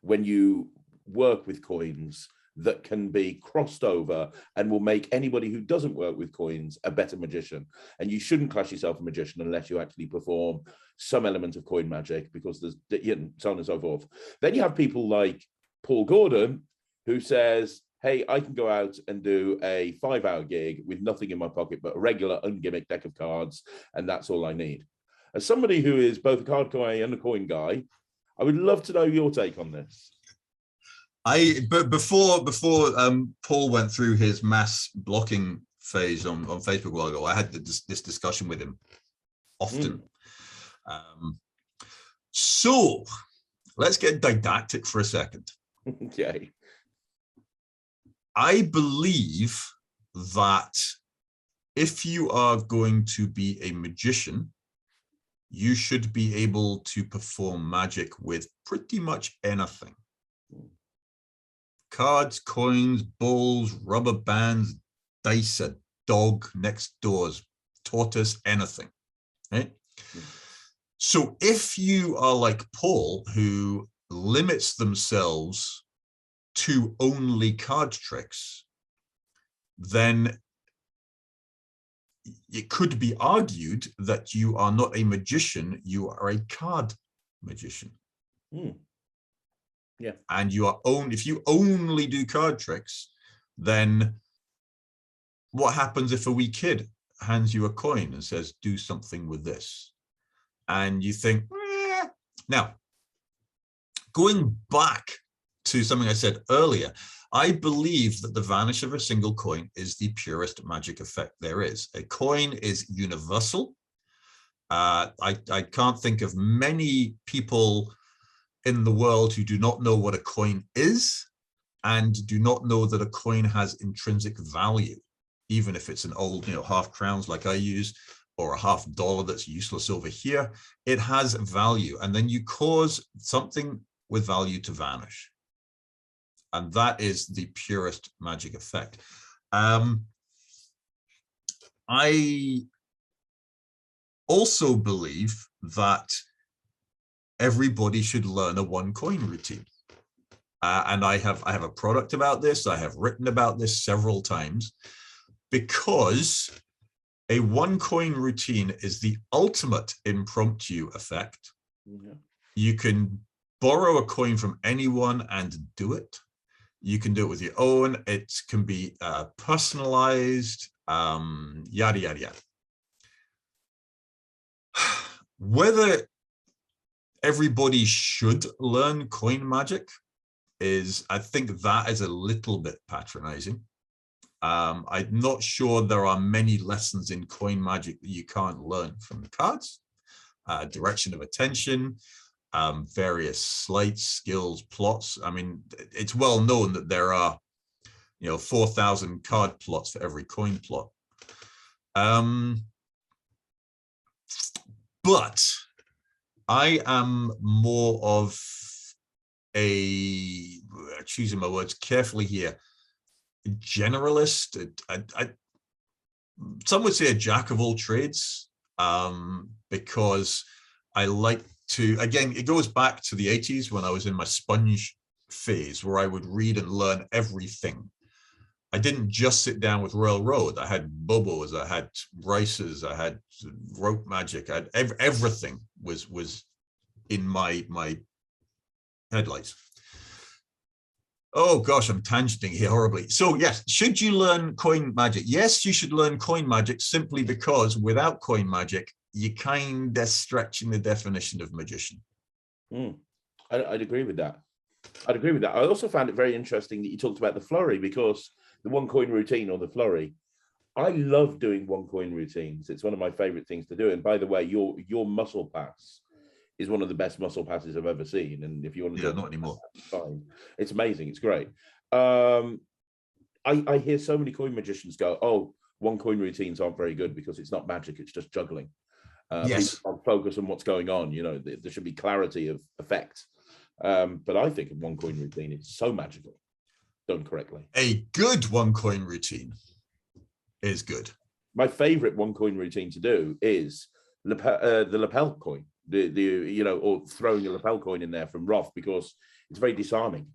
when you work with coins that can be crossed over and will make anybody who doesn't work with coins a better magician. And you shouldn't class yourself a magician unless you actually perform some element of coin magic, because there's so on and so forth. Then you have people like Paul Gordon, who says, hey, I can go out and do a 5-hour gig with nothing in my pocket but a regular ungimmicked deck of cards, and that's all I need. As somebody who is both a card guy and a coin guy, I would love to know your take on this. But before Paul went through his mass blocking phase on Facebook a while ago, I had this discussion with him often. So let's get didactic for a second. Okay. I believe that if you are going to be a magician, you should be able to perform magic with pretty much anything. Cards, coins, balls, rubber bands, dice, a dog next door's tortoise, anything, right? So if you are like Paul, who limits themselves to only card tricks, then it could be argued that you are not a magician, you are a card magician. Yeah. And if you only do card tricks, then what happens if a wee kid hands you a coin and says, do something with this? And you think, eh. Now, going back to something I said earlier, I believe that the vanish of a single coin is the purest magic effect there is. A coin is universal. I can't think of many people in the world who do not know what a coin is and do not know that a coin has intrinsic value, even if it's an old, half crowns like I use, or a $50 that's useless over here. It has value, and then you cause something with value to vanish. And that is the purest magic effect. I also believe that everybody should learn a one coin routine. And I have a product about this. I have written about this several times, because a one coin routine is the ultimate impromptu effect. You can borrow a coin from anyone and do it. You can do it with your own. It can be personalized, yada, yada, yada. Whether everybody should learn coin magic I think that is a little bit patronizing. I'm not sure there are many lessons in coin magic that you can't learn from the cards. Direction of attention, various sleights, skills, plots. I mean, it's well known that there are, 4,000 card plots for every coin plot. But I am more of a, choosing my words carefully here, generalist. Some would say a jack of all trades, because I like to, again, it goes back to the 80s when I was in my sponge phase, where I would read and learn everything. I didn't just sit down with Royal Road. I had Bobos, I had Rices, I had rope magic. I had everything was in my headlights. Oh gosh, I'm tangenting here horribly. So yes, should you learn coin magic? Yes, you should learn coin magic, simply because without coin magic, you're kind of stretching the definition of magician. I'd agree with that. I'd agree with that. I also found it very interesting that you talked about the flurry, because the one coin routine or the flurry, I love doing one coin routines. It's one of my favorite things to do. And by the way, your muscle pass is one of the best muscle passes I've ever seen. And if you want to do it, not anymore. Fine. It's amazing. It's great. I hear so many coin magicians go, oh, one coin routines aren't very good because it's not magic, it's just juggling. Yes. People focus on what's going on. You know, there should be clarity of effect. But I think of one coin routine, it's so magical, done correctly. A good one coin routine is good. My favorite one coin routine to do is the lapel coin, or throwing a lapel coin in there from Roth, because it's very disarming.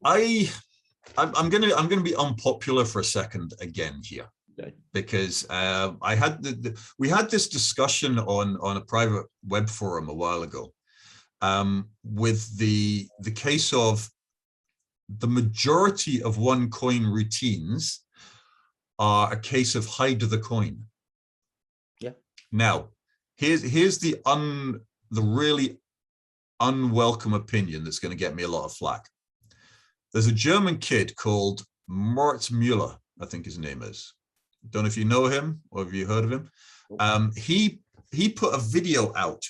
I'm gonna be unpopular for a second again here. Okay. Because we had this discussion on a private web forum a while ago, with the case of the majority of one coin routines are a case of hide the coin. Yeah. Now, here's the really unwelcome opinion that's going to get me a lot of flack. There's a German kid called Moritz Müller, I think his name is. Don't know if you know him or have you heard of him. He put a video out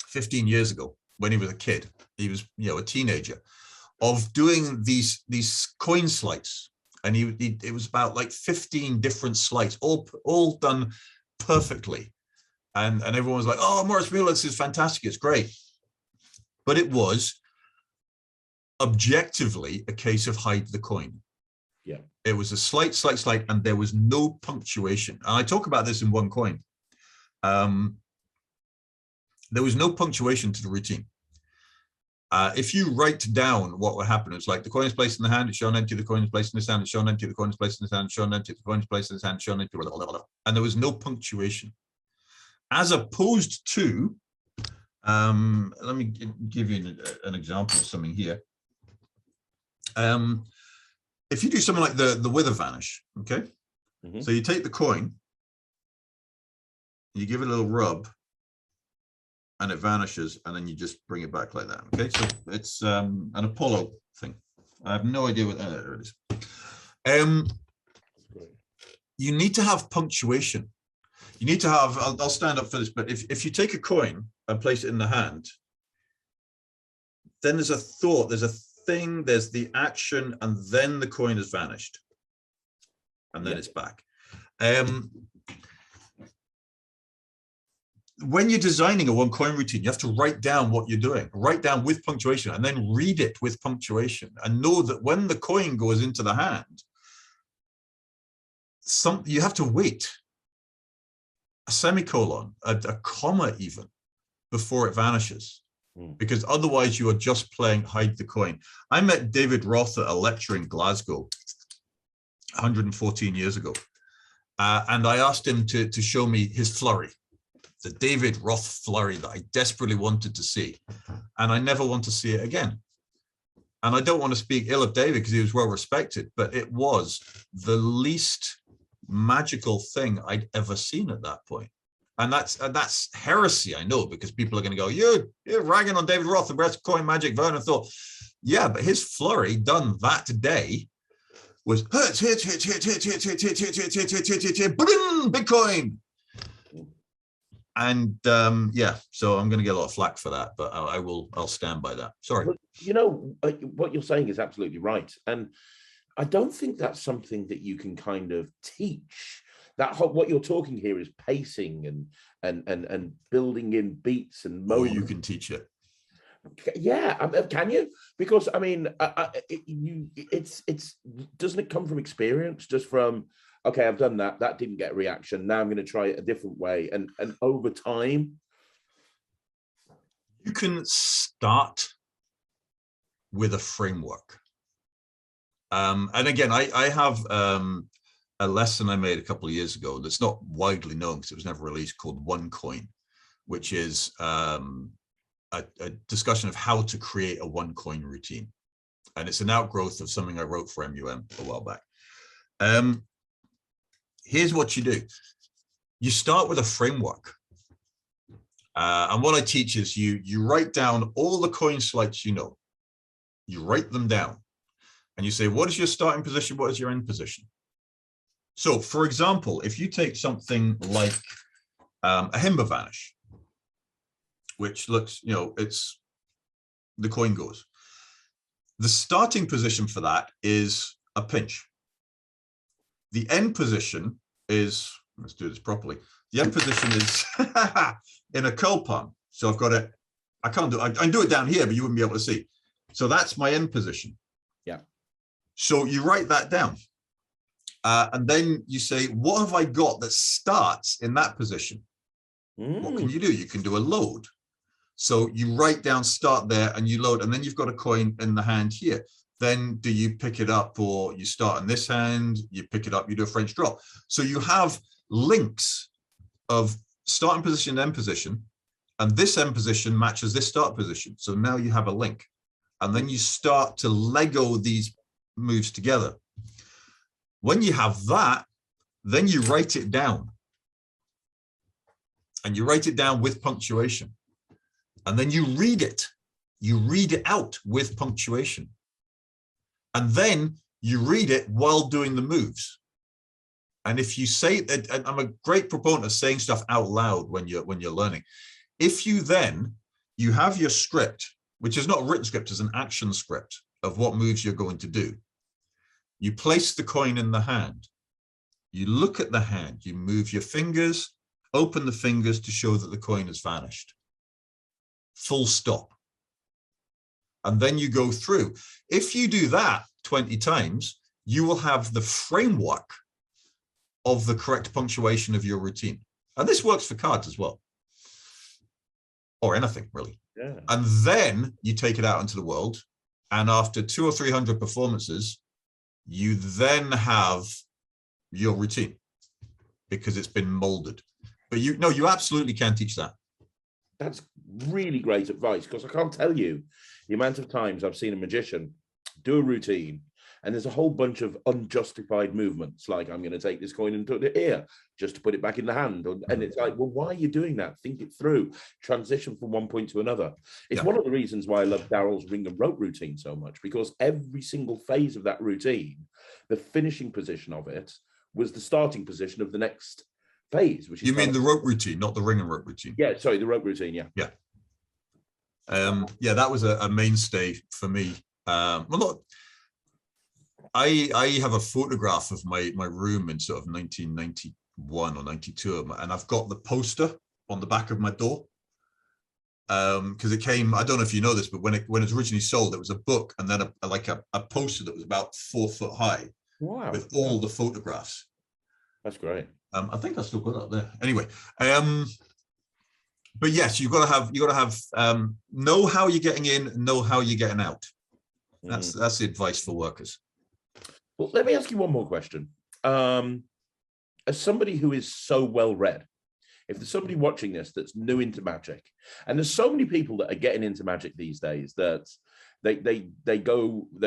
15 years ago when he was a kid. He was, a teenager, of doing these coin sleights, and it was about like 15 different sleights, all done perfectly, and everyone was like, "Oh, Moritz Müller, this is fantastic! It's great," but it was objectively a case of hide the coin. Yeah, it was a slight, and there was no punctuation. And I talk about this in One Coin. There was no punctuation to the routine. If you write down what would happen, it's like the coin is placed in the hand, it's shown empty, the coin is placed in his hand, it's shown empty, the coin is placed in his hand, it's shown empty, the coin is placed in his hand, shown empty, and there was no punctuation. As opposed to, let me give you an example of something here. If you do something like the wither vanish, okay? Mm-hmm. So you take the coin, you give it a little rub, and it vanishes, and then you just bring it back like that. Okay, so it's an Apollo thing. I have no idea what there it is. You need to have punctuation. You need to have. I'll stand up for this, but if you take a coin and place it in the hand, then there's a thought, there's a thing, there's the action, and then the coin has vanished, and then it's back. When you're designing a one coin routine, you have to write down what you're doing, write down with punctuation, and then read it with punctuation, and know that when the coin goes into the hand, you have to wait a semicolon, a comma even, before it vanishes, because otherwise you are just playing hide the coin. I met David Roth at a lecture in Glasgow 114 years ago, and I asked him to show me his flurry. The David Roth flurry that I desperately wanted to see, and I never want to see it again. And I don't want to speak ill of David because he was well respected, but it was the least magical thing I'd ever seen at that point. And that's heresy, I know, because people are going to go, you're ragging on David Roth, the best coin magic. Vernon thought, yeah, but his flurry done that day was hit, Bitcoin. And so I'm going to get a lot of flack for that, but I'll stand by that. Sorry. What you're saying is absolutely right. And I don't think that's something that you can kind of teach. What you're talking here is pacing and building in beats and moments. You can teach it. Yeah, can you? Because I mean, it's doesn't it come from experience? Just from, okay, I've done that. That didn't get a reaction. Now I'm going to try it a different way. And over time, you can start with a framework. And again, I have a lesson I made a couple of years ago that's not widely known because it was never released, called One Coin, which is a discussion of how to create a one coin routine. And it's an outgrowth of something I wrote for MUM a while back. Here's what you do. you start with a framework. And what I teach is you write down all the coin sleights you know. You write them down. And you say, what is your starting position? What is your end position? So, for example, if you take something like a Himba Vanish, which looks, it's the coin goes. The starting position for that is a pinch. The end position is, let's do this properly. The end position is in a curl palm. So I've got it, I can do it down here, but you wouldn't be able to see. So that's my end position. Yeah. So you write that down. And then you say, what have I got that starts in that position? What can you do? You can do a load. So you write down start there and you load, and then you've got a coin in the hand here. Then do you pick it up, or you start in this hand, you pick it up, you do a French drop. So you have links of starting position, end position, and this end position matches this start position. So now you have a link, and then you start to Lego these moves together. When you have that, then you write it down, and you write it down with punctuation, and then you read it out with punctuation. And then you read it while doing the moves. And if you say, and I'm a great proponent of saying stuff out loud when you're learning. If you have your script, which is not a written script, it's an action script of what moves you're going to do. You place the coin in the hand. You look at the hand, you move your fingers, open the fingers to show that the coin has vanished. Full stop. And then you go through. If you do that 20 times, you will have the framework of the correct punctuation of your routine. And this works for cards as well. Or anything, really. Yeah. And then you take it out into the world. And after 200 or 300 performances, you then have your routine because it's been molded. But you absolutely can teach that. That's really great advice, because I can't tell you the amount of times I've seen a magician do a routine and there's a whole bunch of unjustified movements, like I'm going to take this coin and put it here just to put it back in the hand. And it's like, well, why are you doing that? Think it through. Transition from one point to another. It's one of the reasons why I love Daryl's ring and rope routine so much, because every single phase of that routine, the finishing position of it was the starting position of the next phase. Which is, you mean the rope routine, not the ring and rope routine? Yeah, sorry, the rope routine. Yeah. That was a mainstay for me. I have a photograph of my room in sort of 1991 or 92, and I've got the poster on the back of my door because it came. I don't know if you know this, but when it was originally sold, it was a book and then a poster that was about 4 foot high. Wow! With all the photographs. That's great. I think I still got that there. Anyway, but yes, you got to have know how you're getting in, know how you're getting out. That's the advice for workers. Well, let me ask you one more question. As somebody who is so well read, if there's somebody watching this that's new into magic, and there's so many people that are getting into magic these days that they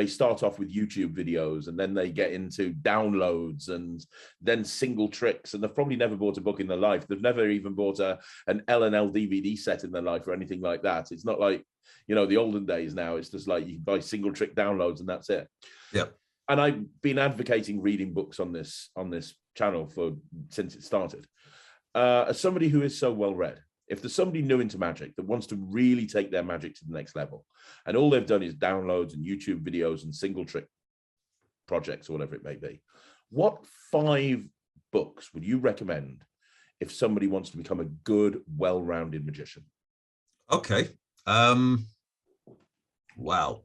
start off with YouTube videos, and then they get into downloads and then single tricks, and they've probably never bought a book in their life. They've never even bought an L&L DVD set in their life or anything like that. It's not like, the olden days now. It's just like you can buy single trick downloads and that's it. Yeah. And I've been advocating reading books on this channel since it started. As somebody who is so well read, if there's somebody new into magic that wants to really take their magic to the next level, and all they've done is downloads and YouTube videos and single trick projects or whatever it may be, what 5 books would you recommend if somebody wants to become a good, well-rounded magician? Okay. Wow.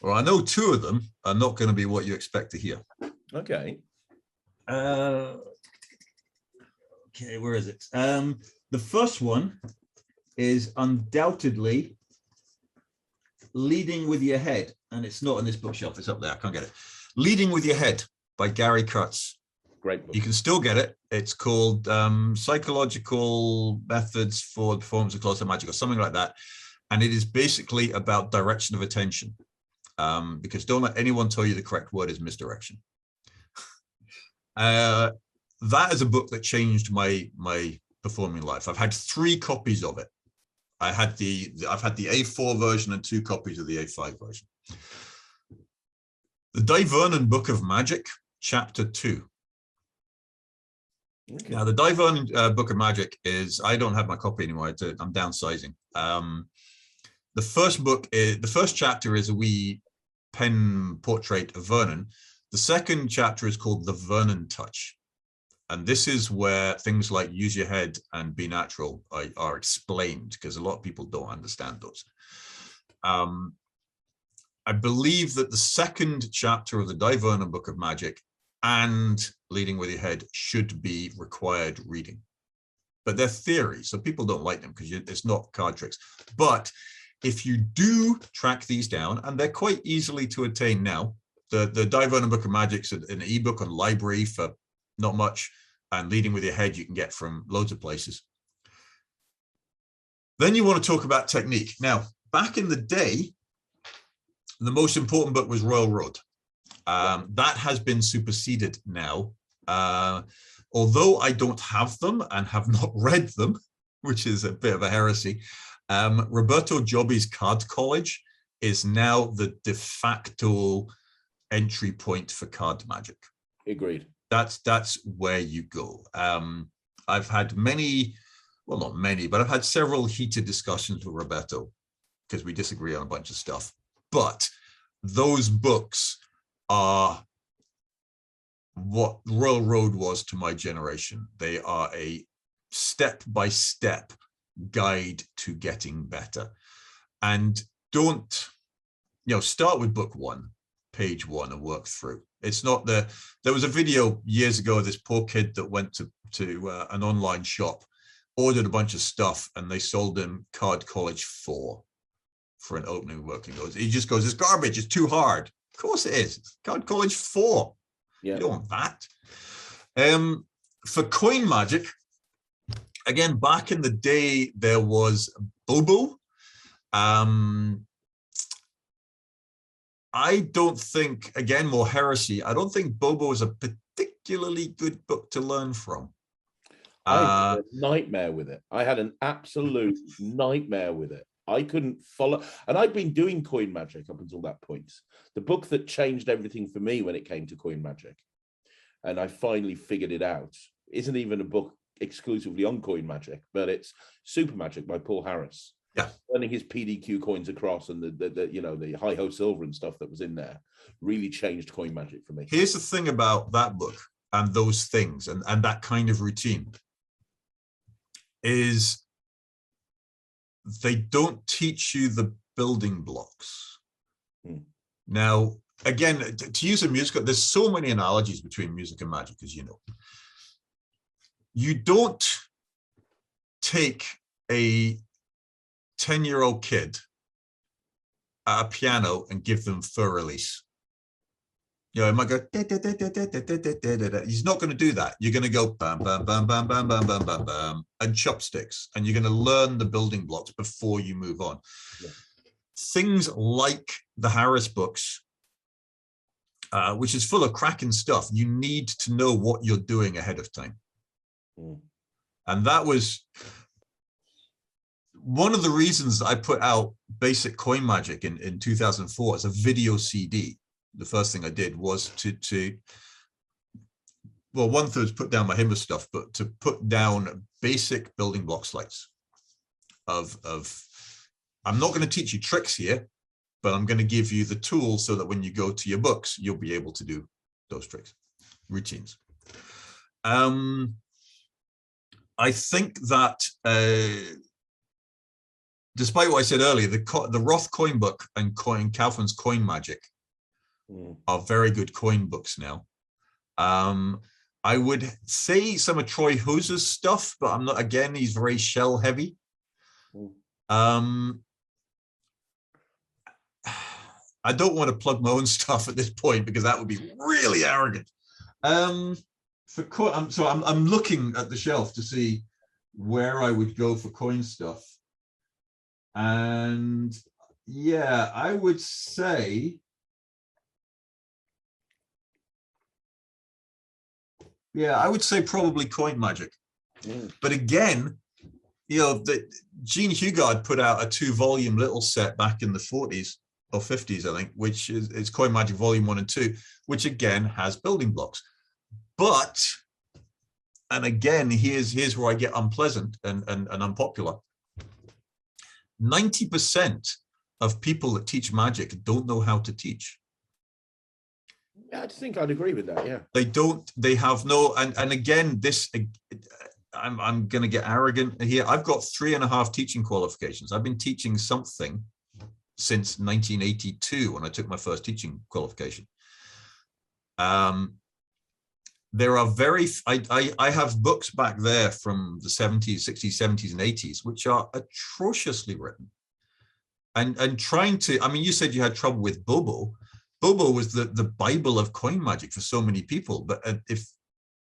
Well, I know 2 of them are not going to be what you expect to hear. Okay. Okay, where is it? The first one is undoubtedly Leading with Your Head, and it's not in this bookshelf. It's up there. I can't get it. Leading with Your Head by Gary Kurtz. Great book. You can still get it. It's called Psychological Methods for the Performance of Closeup Magic or something like that. And it is basically about direction of attention. Because don't let anyone tell you the correct word is misdirection. The that is a book that changed my performing life. I've had 3 copies of it. I've had the A4 version and 2 copies of the A5 version. The Di Vernon Book of Magic, Chapter 2. Okay. Now, the Di Vernon Book of Magic is, I don't have my copy anymore. I'm downsizing. The first chapter is a wee pen portrait of Vernon. The second chapter is called The Vernon Touch. And this is where things like use your head and be natural are explained, because a lot of people don't understand those. I believe that the second chapter of the Di Vernon Book of Magic and Leading with Your Head should be required reading. But they're theories, so people don't like them because it's not card tricks. But if you do track these down, and they're quite easily to attain now, the Di Vernon Book of Magic's an ebook on library for not much, and Leading with Your Head you can get from loads of places. Then you want to talk about technique. Now, back in the day, the most important book was Royal Road. That has been superseded now. Although I don't have them and have not read them, which is a bit of a heresy, Roberto Giobbi's Card College is now the de facto entry point for card magic. Agreed. That's where you go. I've had many, well, not many, but I've had several heated discussions with Roberto because we disagree on a bunch of stuff. But those books are what Royal Road was to my generation. They are a step-by-step guide to getting better. And don't, start with book 1, page 1, and work through. It's not there was a video years ago of this poor kid that went to an online shop, ordered a bunch of stuff, and they sold him Card College 4 for an opening working. He just goes, it's garbage, it's too hard. Of course it is. It's Card College 4. Yeah. You don't want that. For coin magic, again, back in the day, there was Bobo. I don't think, again, more heresy, I don't think Bobo is a particularly good book to learn from. I had a nightmare with it. I had an absolute nightmare with it. I couldn't follow, and I'd been doing coin magic up until that point. The book that changed everything for me when it came to coin magic, and I finally figured it out, isn't even a book exclusively on coin magic, but it's Super Magic by Paul Harris. Yeah, turning his PDQ coins across, and the hi-ho silver and stuff that was in there really changed coin magic for me. Here's the thing about that book and those things and that kind of routine is they don't teach you the building blocks. Now, again, to use a musical, there's so many analogies between music and magic, as you know. You don't take a 10-year-old kid at a piano and give them fur release. It might go, da, da, da, da, da, da, da, da, da, da. He's not going to do that. You're going to go bam, bam, bam, bam, bam, bam, bam, bam, bam, and chopsticks. And you're going to learn the building blocks before you move on. Yeah. Things like the Harris books, which is full of cracking stuff, you need to know what you're doing ahead of time. And that was one of the reasons I put out Basic Coin Magic in 2004 as a video CD. The first thing I did was well, one thing was put down my Himba stuff, but to put down basic building block slides of I'm not going to teach you tricks here, but I'm going to give you the tools so that when you go to your books, you'll be able to do those tricks, routines. I think that despite what I said earlier, the Roth coin book and Kaufman's Coin Magic are very good coin books now. I would say some of Troy Hose's stuff, but I'm not, again, he's very shell heavy. I don't want to plug my own stuff at this point because that would be really arrogant. I'm looking at the shelf to see where I would go for coin stuff. And yeah, I would say Yeah, I would say probably coin magic. But again, you know, Gene Hugard put out a 2-volume little set back in the 40s or 50s, I think, which is Coin Magic Volume 1 and 2, which again has building blocks. But, and again, here's where I get unpleasant and unpopular. 90% of people that teach magic don't know how to teach. I think I'd agree with that. Yeah, they have no, and again, this, I'm going to get arrogant here. I've got 3.5 teaching qualifications. I've been teaching something since 1982 when I took my first teaching qualification. There are I have books back there from the 70s, 60s, 70s, and 80s, which are atrociously written. And trying to, I mean, you said you had trouble with Bobo. Bobo was the Bible of coin magic for so many people. But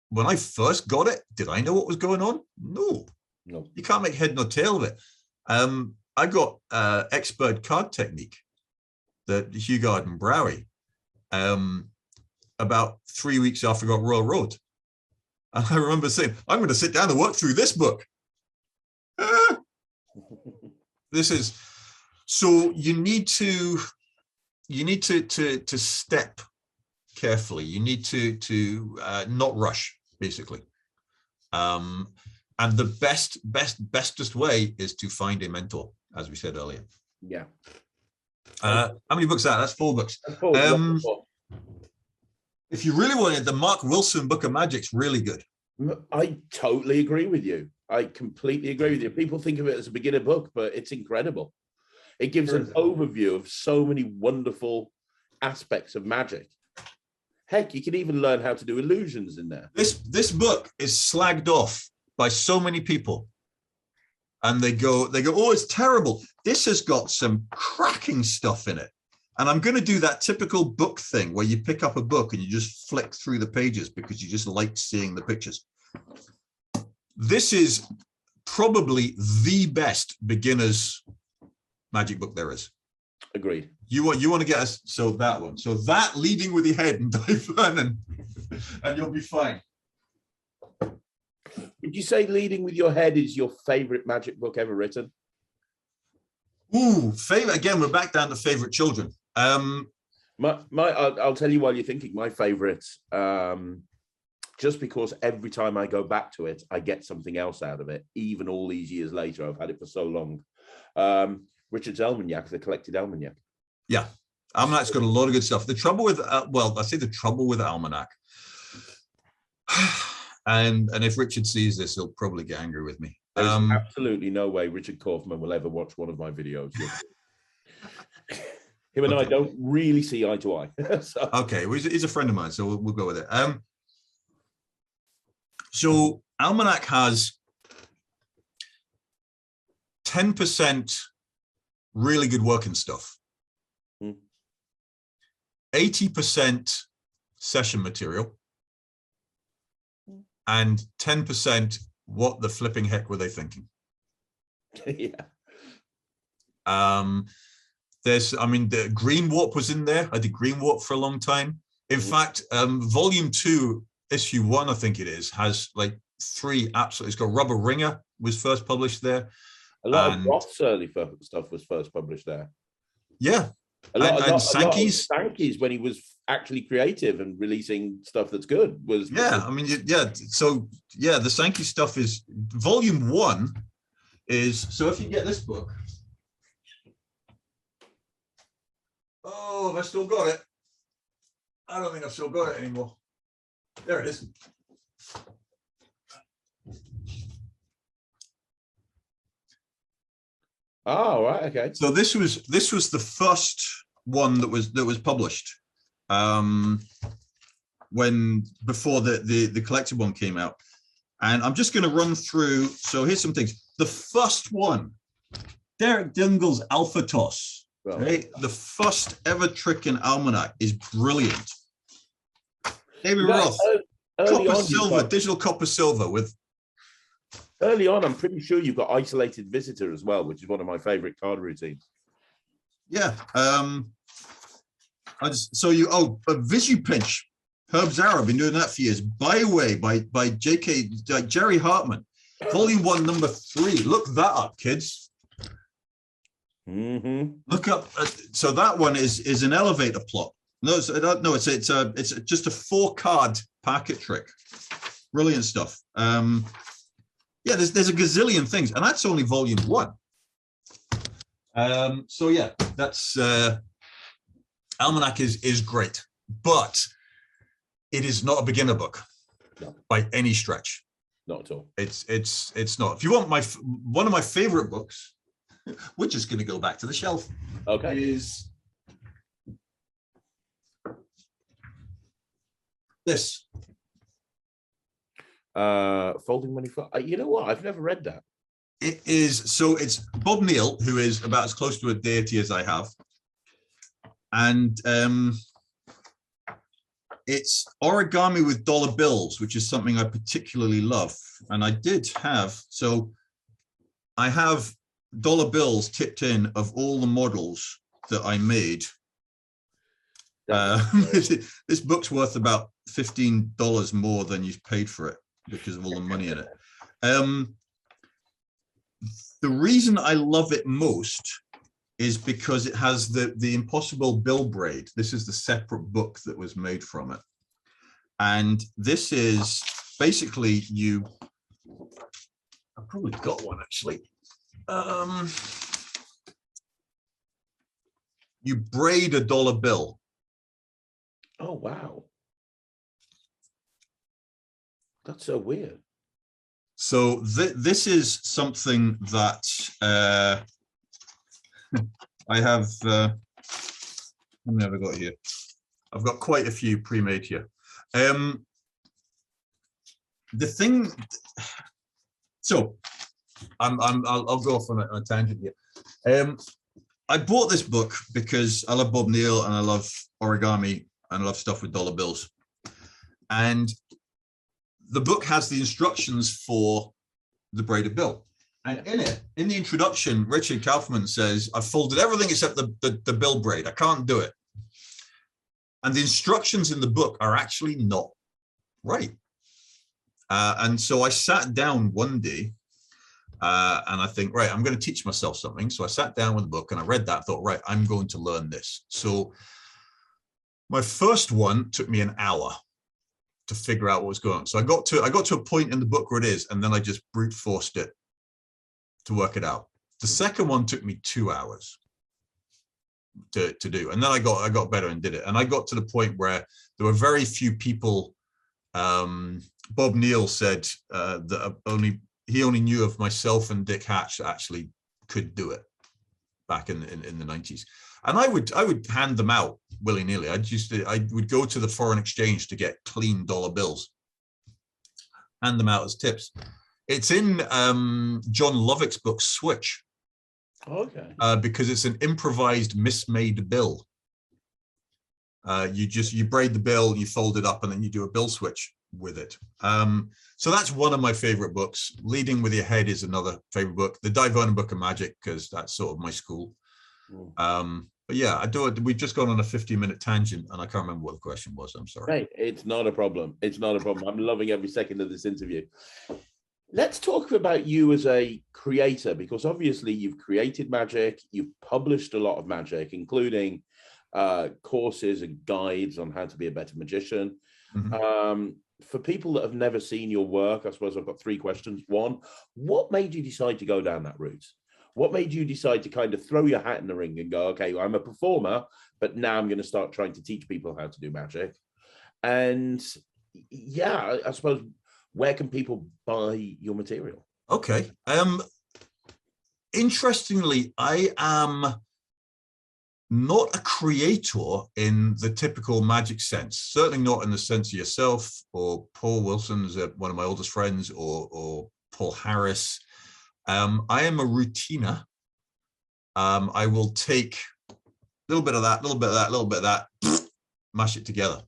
when I first got it, did I know what was going on? No. You can't make head nor tail of it. I got Expert Card Technique, the Hugard and Browie, about 3 weeks after I got Royal Road. And I remember saying, I'm going to sit down and work through this book. This is, so you need to step carefully. You need to not rush, basically. And the bestest way is to find a mentor, as we said earlier. Yeah. How many books are that? That's 4 books. That's 4. If you really want it, the Mark Wilson Book of Magic's really good. I totally agree with you. I completely agree with you. People think of it as a beginner book, but it's incredible. It gives an overview of so many wonderful aspects of magic. Heck, you can even learn how to do illusions in there. This book is slagged off by so many people. And they go, oh, it's terrible. This has got some cracking stuff in it. And I'm going to do that typical book thing where you pick up a book and you just flick through the pages because you just like seeing the pictures. This is probably the best beginner's magic book there is. Agreed. You want to get us, so that one. So that, leading with your head and dive learning, and you'll be fine. Would you say Leading with Your Head is your favorite magic book ever written? Ooh, favorite. Again, we're back down to favorite children. I'll tell you while you're thinking, my favorite, just because every time I go back to it, I get something else out of it, even all these years later. I've had it for so long. Richard's Almanac, the collected Almanac. Yeah, Almanac's got a lot of good stuff. The trouble with, well, I say the trouble with Almanac, and if Richard sees this, he'll probably get angry with me. There's absolutely no way Richard Kaufman will ever watch one of my videos. Him and I don't really see eye to eye. So. Okay, well, he's a friend of mine, so we'll go with it. So Almanac has 10% really good working stuff, 80% session material, and 10% what the flipping heck were they thinking? Yeah. There's, I mean, the Green Warp was in there. I did Green Warp for a long time. In fact, volume 2, issue 1, I think it is, has like 3 absolutely. It's got Rubber Ringer was first published there. A lot of Roth's early stuff was first published there. Yeah. A lot of Sankey's when he was actually creative and releasing stuff that's good was. Yeah, I mean, yeah. So yeah, the Sankey stuff is volume 1 is, so if you get this book. Oh, have I still got it? I don't think I've still got it anymore. There it is. Oh, right, okay. So this was the first one that was published before the collected one came out. And I'm just going to run through. So here's some things. The first one, Derek Dingle's Alpha Toss. Right? The first ever trick in Almanac is brilliant. David Roth, copper silver, digital copper silver with. Early on, I'm pretty sure you've got Isolated Visitor as well, which is one of my favorite card routines. Yeah. A Visu Pinch. Herb Zara, I've been doing that for years. Byway by J.K. Jerry Hartman. Volume 1, number 3. Look that up, kids. Look up. So that one is an elevator plot. No, it's just a 4-card packet trick. Brilliant stuff. Yeah, there's a gazillion things, and that's only volume 1. So yeah, that's Almanac is great, but it is not a beginner book by any stretch. Not at all. It's not. If you want one of my favorite books, we're just going to go back to the shelf. Okay. Is this Folding Money for? You know what? I've never read that. It is. So it's Bob Neal, who is about as close to a deity as I have, and it's origami with dollar bills, which is something I particularly love. And I did have, so I have dollar bills tipped in of all the models that I made. This book's worth about $15 more than you paid for it because of all the money in it. The reason I love it most is because it has the Impossible Bill braid. This is the separate book that was made from it. And this is basically I've probably got one actually. You braid a dollar bill. Oh, wow. That's so weird. So this is something that I have, how many have I got here? I've got quite a few pre-made here. The thing, so I'll go off on a tangent here. I bought this book because I love Bob Neal and I love origami and I love stuff with dollar bills. And the book has the instructions for the braided bill. And in it, in the introduction, Richard Kaufman says, I've folded everything except the bill braid. I can't do it. And the instructions in the book are actually not right. And so I sat down one day and I think, right, I'm going to teach myself something. So I sat down with the book and I read that, thought, right, I'm going to learn this. So my first one took me an hour to figure out what was going on. So I got to a point in the book where it is, and then I just brute forced it to work it out. The second one took me 2 hours to do, and then I got better and did it. And I got to the point where there were very few people. Bob Neal said that he only knew of myself and Dick Hatch that actually could do it back in the 90s. And I would hand them out willy-nilly. I would go to the foreign exchange to get clean dollar bills, hand them out as tips. It's in John Lovick's book Switch. Okay. Because it's an improvised mismade bill. You braid the bill, you fold it up, and then you do a bill switch with it. So that's one of my favorite books. Leading with Your Head is another favorite book. The Di Vernon Book of Magic, because that's sort of my school. But yeah, we've just gone on a 15-minute tangent, and I can't remember what the question was. I'm sorry. Right, it's not a problem. It's not a problem. I'm loving every second of this interview. Let's talk about you as a creator, because obviously you've created magic, you've published a lot of magic, including courses and guides on how to be a better magician. For people that have never seen your work, I suppose I've got 3 questions. 1, what made you decide to go down that route? What made you decide to kind of throw your hat in the ring and go, okay, I'm a performer, but now I'm going to start trying to teach people how to do magic? And yeah, I suppose, where can people buy your material? Okay. Interestingly, I am not a creator in the typical magic sense, certainly not in the sense of yourself or Paul Wilson's one of my oldest friends, or Paul Harris. I am a routiner. I will take a little bit of that, a little bit of that, a little bit of that, mash it together.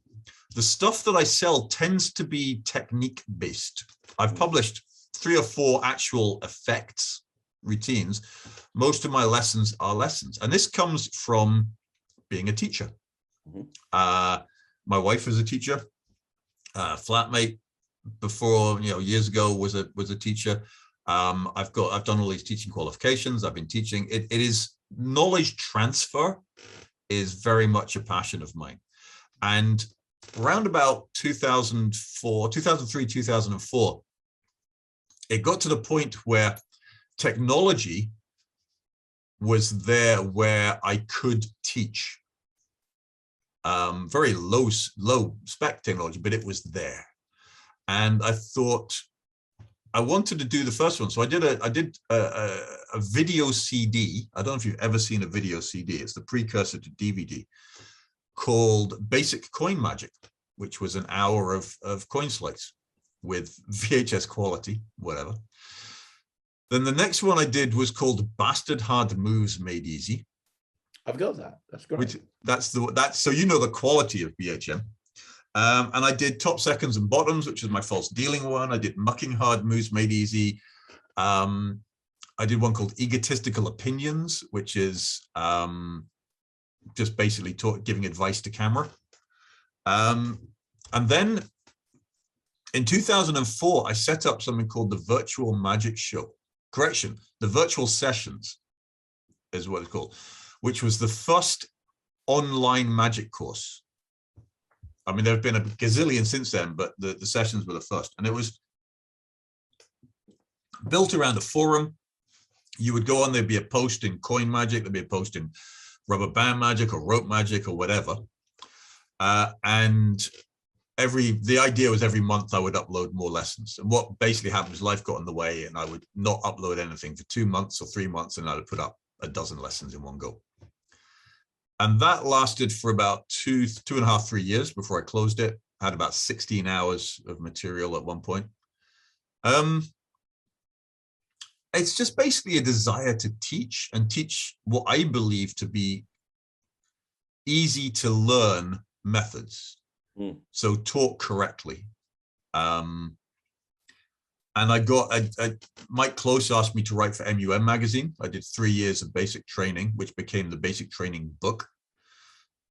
The stuff that I sell tends to be technique based. I've published 3 or 4 actual effects routines. Most of my lessons are lessons, and this comes from being a teacher. My wife is a teacher. flatmate before, years ago was a teacher. I've done all these teaching qualifications. I've been teaching. It is knowledge transfer is very much a passion of mine. And around about 2003, 2004, it got to the point where technology was there where I could teach. Very low spec technology, but it was there. And I thought I wanted to do the first one. So I did a video CD. I don't know if you've ever seen a video CD. It's the precursor to DVD, called Basic Coin Magic, which was an hour of coin slice with VHS quality, whatever. Then the next one I did was called Bastard Hard Moves Made Easy. I've got that. That's great. That's so the quality of BHM. And I did Top Seconds and Bottoms, which is my false dealing one. I did Mucking Hard Moves Made Easy. I did one called Egotistical Opinions, which is just basically giving advice to camera. And then in 2004, I set up something called the Virtual Magic Show. Correction, the Virtual Sessions is what it's called, which was the first online magic course. I mean, there have been a gazillion since then, but the sessions were the first. And it was built around a forum. You would go on, there'd be a post in coin magic, there'd be a post in rubber band magic or rope magic or whatever. And the idea was every month I would upload more lessons. And what basically happened was life got in the way and I would not upload anything for 2 months or 3 months, and I would put up a dozen lessons in one go. And that lasted for about 2.5, 3 years before I closed it. I had about 16 hours of material at one point. It's just basically a desire to teach and teach what I believe to be easy to learn methods. So talk correctly. And I got, Mike Close asked me to write for MUM magazine. I did 3 years of basic training, which became the basic training book.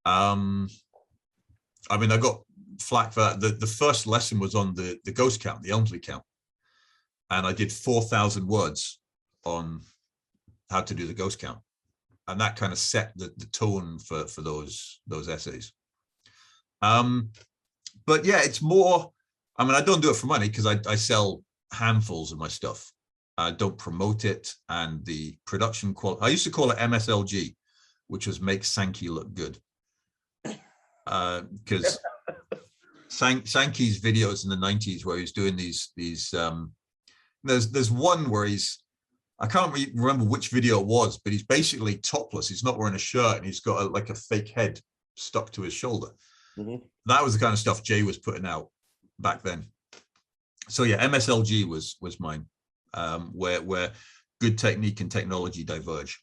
I mean, I got flack for that. The first lesson was on the ghost count, the Elmsley count. And I did 4,000 words on how to do the ghost count. And that kind of set the tone for those essays. But yeah, it's more, I mean, I don't do it for money because I sell handfuls of my stuff. I don't promote it, and the production quality, I used to call it MSLG, which was make Sankey look good. Because Sankey's videos in the 90s where he's doing these there's one where I can't remember which video it was, but he's basically topless. He's not wearing a shirt and he's got like a fake head stuck to his shoulder. Mm-hmm. That was the kind of stuff Jay was putting out back then. So yeah, MSLG was mine, where good technique and technology diverge.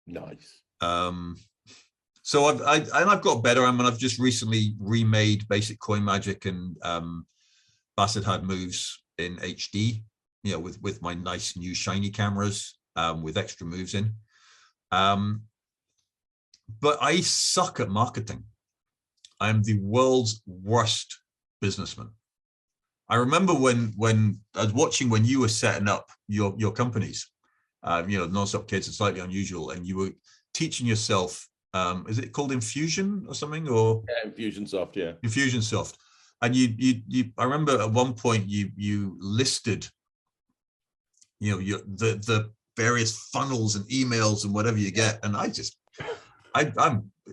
Nice. So I've got better. I mean, I've just recently remade Basic Coin Magic and Bastard Hard Moves in HD, with my nice new shiny cameras, with extra moves in. But I suck at marketing. I'm the world's worst businessman. I remember when I was watching when you were setting up your companies, Non-Stop Kids and Slightly Unusual, and you were teaching yourself, is it called Infusion or something? Or yeah, Infusionsoft, yeah. Infusionsoft. And you I remember at one point you listed, the various funnels and emails and whatever you get, and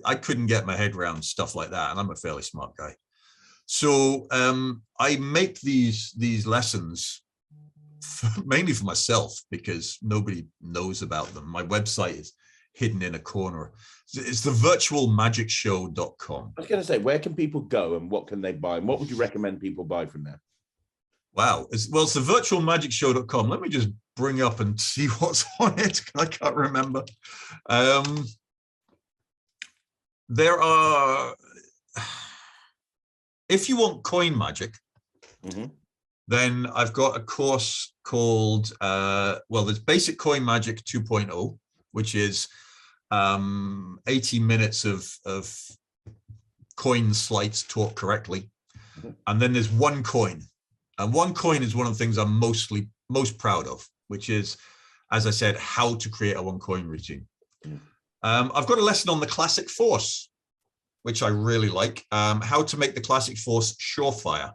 I couldn't get my head around stuff like that, and I'm a fairly smart guy. So I make these lessons mainly for myself because nobody knows about them. My website is hidden in a corner. It's the virtualmagicshow.com. I was going to say, where can people go and what can they buy? And what would you recommend people buy from there? Wow. It's the virtualmagicshow.com. Let me just bring up and see what's on it. I can't remember. There are, if you want coin magic, mm-hmm. then I've got a course called, there's Basic Coin Magic 2.0, which is 80 minutes of coin sleights taught correctly. And then there's one coin. And one coin is one of the things I'm most proud of, which is, as I said, how to create a one coin routine. I've got a lesson on the classic force, which I really like. How to make the classic force surefire.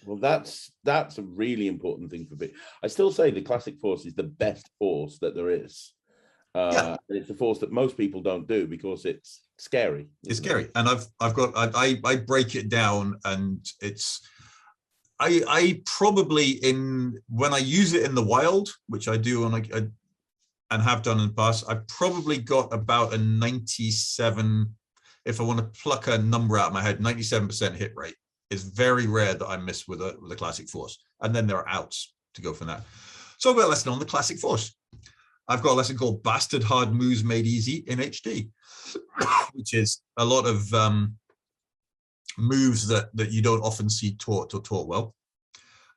Well, that's a really important thing for me. I still say the classic force is the best force that there is. And it's a force that most people don't do because it's scary. It's scary. And I break it down, and I probably, when I use it in the wild, which I do and have done in the past, I've probably got about a 97, if I want to pluck a number out of my head, 97% hit rate. It's very rare that I miss with a classic force. And then there are outs to go from that. So I've got a lesson on the classic force. I've got a lesson called Bastard Hard Moves Made Easy in HD, which is a lot of moves that you don't often see taught well.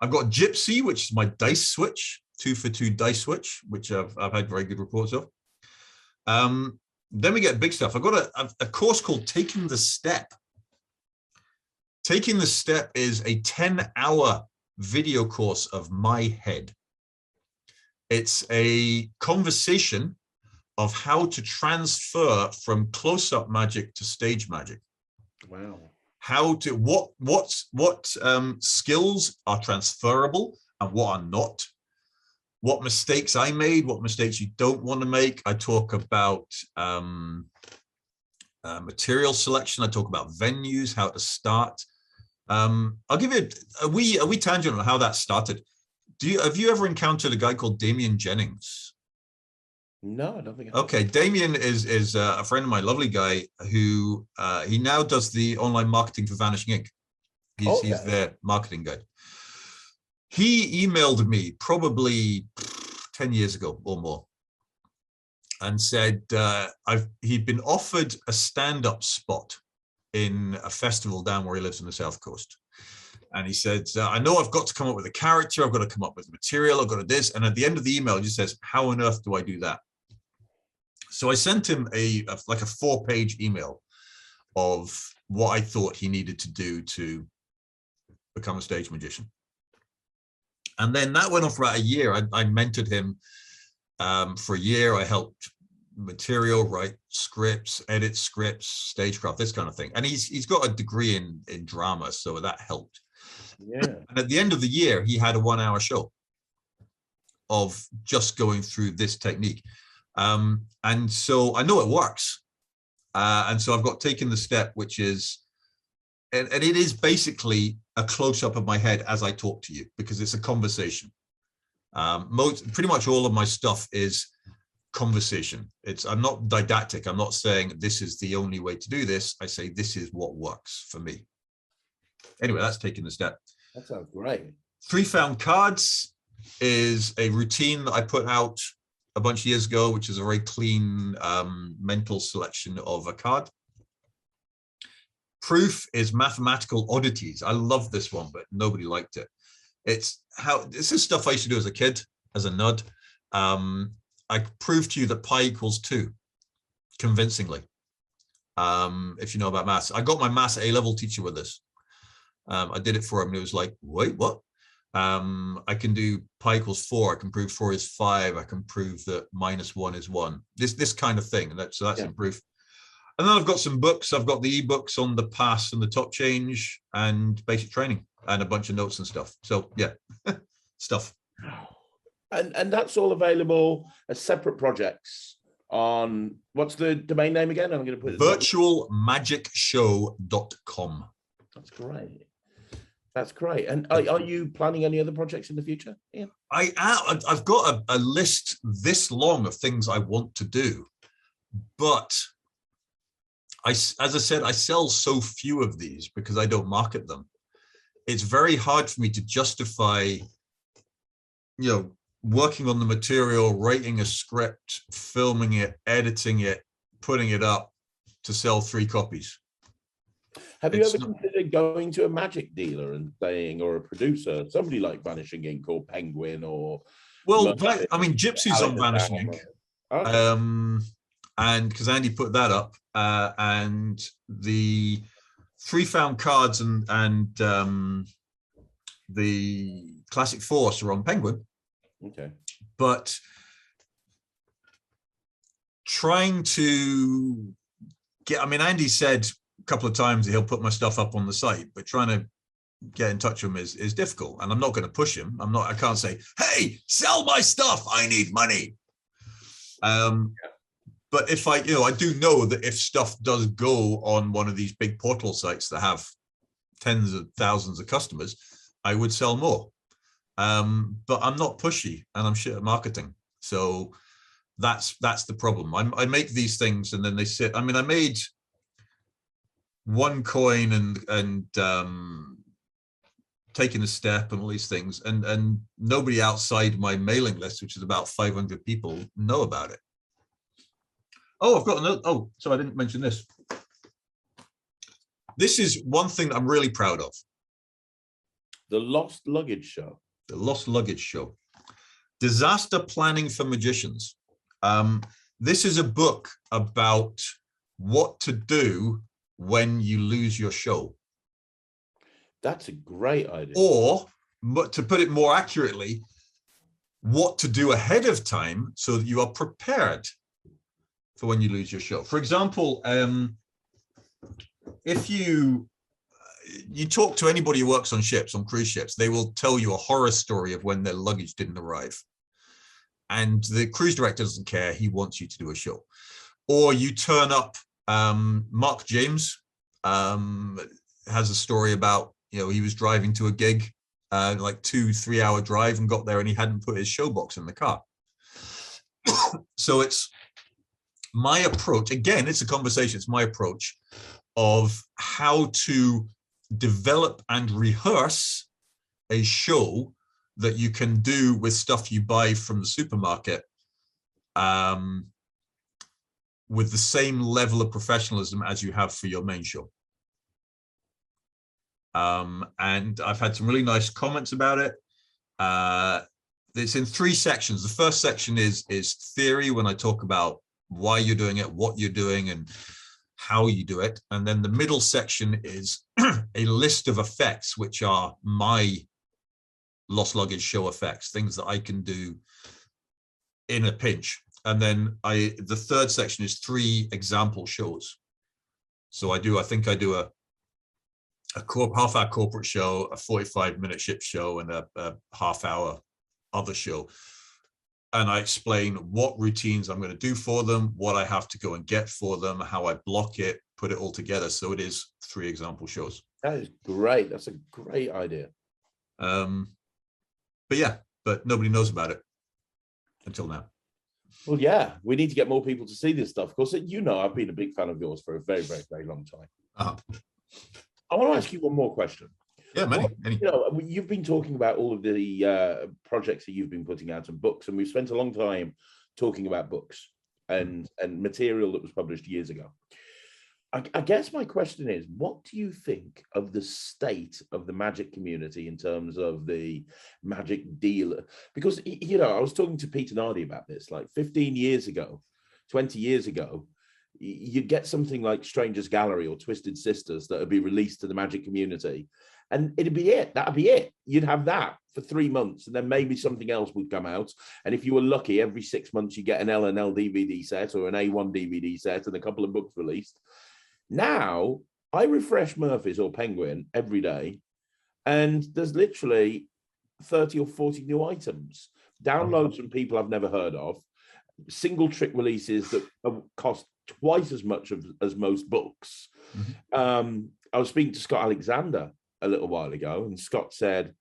I've got Gypsy, which is my dice switch, 2-for-2 dice switch, which I've had very good reports of. Then we get big stuff. I've got a course called Taking the Step. Taking the Step is a 10-hour video course of my head. It's a conversation of how to transfer from close-up magic to stage magic. Wow. How to what skills are transferable and what are not. What mistakes I made, what mistakes you don't want to make. I talk about material selection. I talk about venues, how to start. I'll give you a wee tangent on how that started. Have you ever encountered a guy called Damien Jennings? No, I don't think. Okay, Damien is a friend of mine, lovely guy who he now does the online marketing for Vanishing Ink. He's their marketing guy. He emailed me probably 10 years ago or more and said he'd been offered a stand-up spot in a festival down where he lives on the South Coast. And he said, I know I've got to come up with a character, I've got to come up with material, I've got to this. And at the end of the email, he just says, how on earth do I do that? So I sent him like a 4-page email of what I thought he needed to do to become a stage magician. And then that went on for about a year. I mentored him for a year. I helped material, write scripts, edit scripts, stagecraft, this kind of thing. And he's got a degree in drama, so that helped. Yeah. And at the end of the year, he had a 1-hour show of just going through this technique. And so I know it works. And so I've got Taking the Step, which is, and it is basically a close-up of my head as I talk to you, because it's a conversation. Pretty much all of my stuff is conversation. I'm not didactic. I'm not saying this is the only way to do this. I say this is what works for me. Anyway, that's Taking the Step. That sounds great. 3 Found Cards is a routine that I put out a bunch of years ago, which is a very clean mental selection of a card. Proof is Mathematical Oddities. I love this one, but nobody liked it. This is stuff I used to do as a kid, as a nerd. I proved to you that pi equals 2 convincingly. If you know about maths, I got my maths A-level teacher with this. I did it for him, and he was like, wait, what? I can do pi equals 4. I can prove 4 is 5. I can prove that -1 is 1. This kind of thing. So that's in proof. And then I've got some books. I've got the ebooks on the pass and the top change and basic training and a bunch of notes and stuff. So yeah, stuff. And that's all available as separate projects on, what's the domain name again? I'm going to put it virtualmagicshow.com. That's great. That's great. And are you planning any other projects in the future, Ian? I've got a list this long of things I want to do, but as I said, I sell so few of these because I don't market them. It's very hard for me to justify, working on the material, writing a script, filming it, editing it, putting it up to sell 3 copies. Have you ever considered going to a magic dealer and saying, or a producer, somebody like Vanishing Ink or Penguin or? Well, Gypsy's on Vanishing Ink. Okay. And because Andy put that up, and the Three Found cards and the Classic Force are on Penguin. Okay. But trying to get, I mean, Andy said a couple of times that he'll put my stuff up on the site, but trying to get in touch with him is difficult. And I'm not going to push him. I can't say, hey, sell my stuff, I need money. But if I do know that if stuff does go on one of these big portal sites that have tens of thousands of customers, I would sell more. But I'm not pushy and I'm shit at marketing. So that's the problem. I make these things and then they sit. I mean, I made one coin and taking a step and all these things, and nobody outside my mailing list, which is about 500 people, know about it. Oh, I've got another. Oh, so I didn't mention this. This is one thing that I'm really proud of. The Lost Luggage Show. The Lost Luggage Show. Disaster Planning for Magicians. This is a book about what to do when you lose your show. That's a great idea. Or, but to put it more accurately, what to do ahead of time so that you are prepared for when you lose your show. For example, if you talk to anybody who works on ships, on cruise ships, they will tell you a horror story of when their luggage didn't arrive. And the cruise director doesn't care, he wants you to do a show. Or you turn up, Mark James has a story about, he was driving to a gig, like 2-3 hour drive, and got there and he hadn't put his show box in the car. So it's my approach, again, it's a conversation, it's my approach of how to develop and rehearse a show that you can do with stuff you buy from the supermarket, with the same level of professionalism as you have for your main show. And I've had some really nice comments about it. It's in 3 sections. The first section is theory, when I talk about why you're doing it, what you're doing, and how you do it. And then the middle section is a list of effects, which are my Lost Luggage show effects, things that I can do in a pinch. And then the third section is 3 example shows. So I think I do a half-hour corporate show, a 45-minute ship show, and a half-hour other show. And I explain what routines I'm going to do for them, what I have to go and get for them, how I block it, put it all together. So it is 3 example shows. That is great. That's a great idea. But nobody knows about it until now. Well, yeah, we need to get more people to see this stuff. Of course, I've been a big fan of yours for a very, very, very long time. I want to ask you one more question. Yeah, many. You've been talking about all of the projects that you've been putting out and books, and we've spent a long time talking about books and material that was published years ago. I guess my question is, what do you think of the state of the magic community in terms of the magic dealer? Because, I was talking to Peter Nardi about this, like 15 years ago, 20 years ago, you'd get something like Stranger's Gallery or Twisted Sisters that would be released to the magic community, and it'd be it. That'd be it. You'd have that for 3 months, and then maybe something else would come out. And if you were lucky, every 6 months you get an L&L DVD set or an A1 DVD set and a couple of books released. Now, I refresh Murphy's or Penguin every day, and there's literally 30 or 40 new items, downloads from people I've never heard of, single trick releases that cost twice as much as most books. Mm-hmm. I was speaking to Scott Alexander a little while ago, and Scott said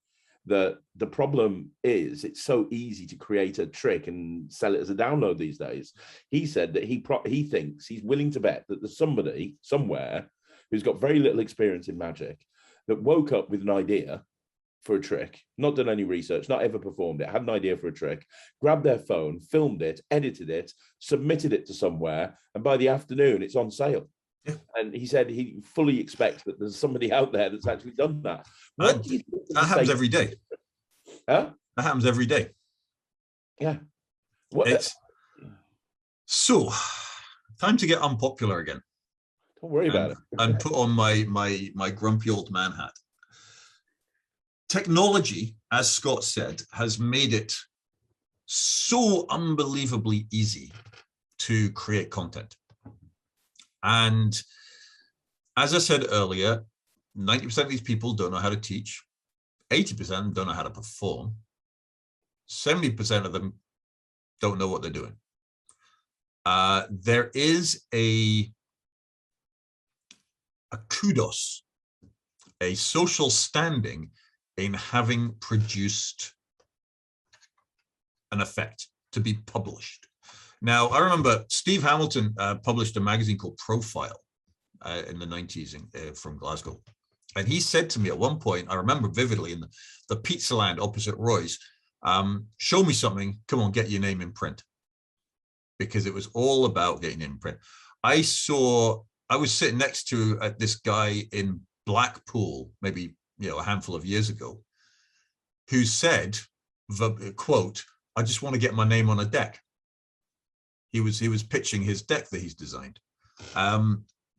that the problem is it's so easy to create a trick and sell it as a download these days. He said that he thinks, he's willing to bet that there's somebody somewhere who's got very little experience in magic that woke up with an idea for a trick, not done any research, not ever performed it, had an idea for a trick, grabbed their phone, filmed it, edited it, submitted it to somewhere, and by the afternoon it's on sale. Yeah. And he said he fully expects that there's somebody out there that's actually done that. What do you think that happens every day? Huh? That happens every day. Yeah. So time to get unpopular again. Don't worry about it. And put on my grumpy old man hat. Technology, as Scott said, has made it so unbelievably easy to create content. And as I said earlier, 90% of these people don't know how to teach. 80% don't know how to perform. 70% of them don't know what they're doing. There is a kudos, a social standing in having produced an effect to be published. Now, I remember Steve Hamilton published a magazine called Profile in the 90s from Glasgow. And he said to me at one point, I remember vividly, in the Pizza Land opposite Roy's, show me something, come on, get your name in print. Because it was all about getting in print. I was sitting next to this guy in Blackpool, maybe a handful of years ago, who said, quote, I just want to get my name on a deck. He was pitching his deck that he's designed.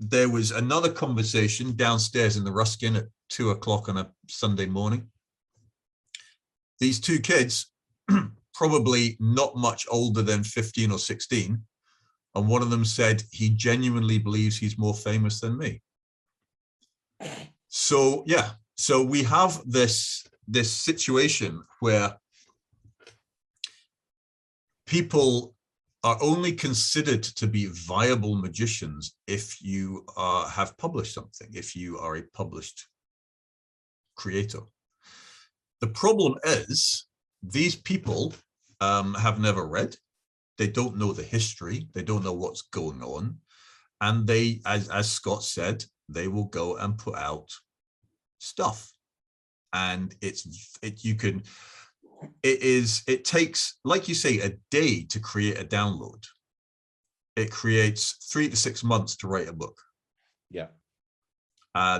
There was another conversation downstairs in the Ruskin at 2 o'clock on a Sunday morning. These two kids, probably not much older than 15 or 16, and one of them said he genuinely believes he's more famous than me. So yeah, so we have this situation where people are only considered to be viable magicians if you have published something, if you are a published creator. The problem is these people have never read. They don't know the history. They don't know what's going on. And they, as Scott said, they will go and put out stuff. And it takes, like you say, a day to create a download. It creates 3 to 6 months to write a book. Yeah.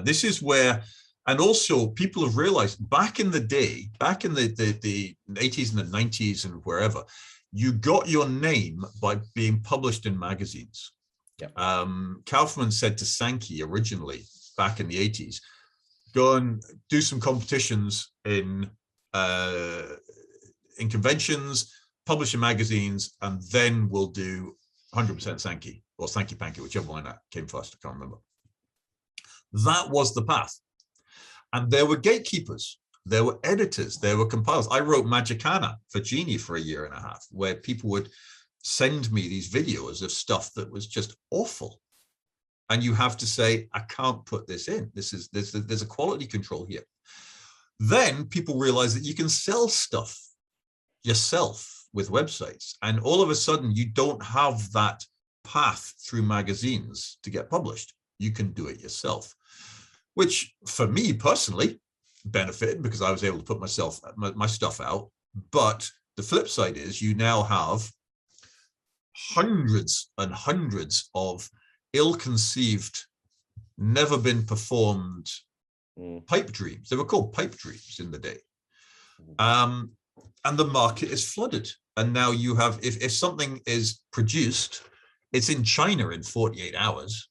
This is where, and also people have realized back in the day, back in the 80s and the 90s and wherever, you got your name by being published in magazines. Yeah. Kaufman said to Sankey originally back in the 80s, go and do some competitions in conventions, publish in magazines, and then we'll do 100% Sankey or Sankey Panky, whichever one that came first, I can't remember. That was the path. And there were gatekeepers, there were editors, there were compilers. I wrote Magicana for Genie for 1.5 years, where people would send me these videos of stuff that was just awful. And you have to say, I can't put this in. There's a quality control here. Then people realize that you can sell stuff yourself with websites. And all of a sudden, you don't have that path through magazines to get published. You can do it yourself, which for me personally benefited because I was able to put my stuff out. But the flip side is you now have hundreds and hundreds of ill-conceived, never been performed pipe dreams. They were called pipe dreams in the day. And the market is flooded. And now you have, if something is produced, it's in China in 48 hours.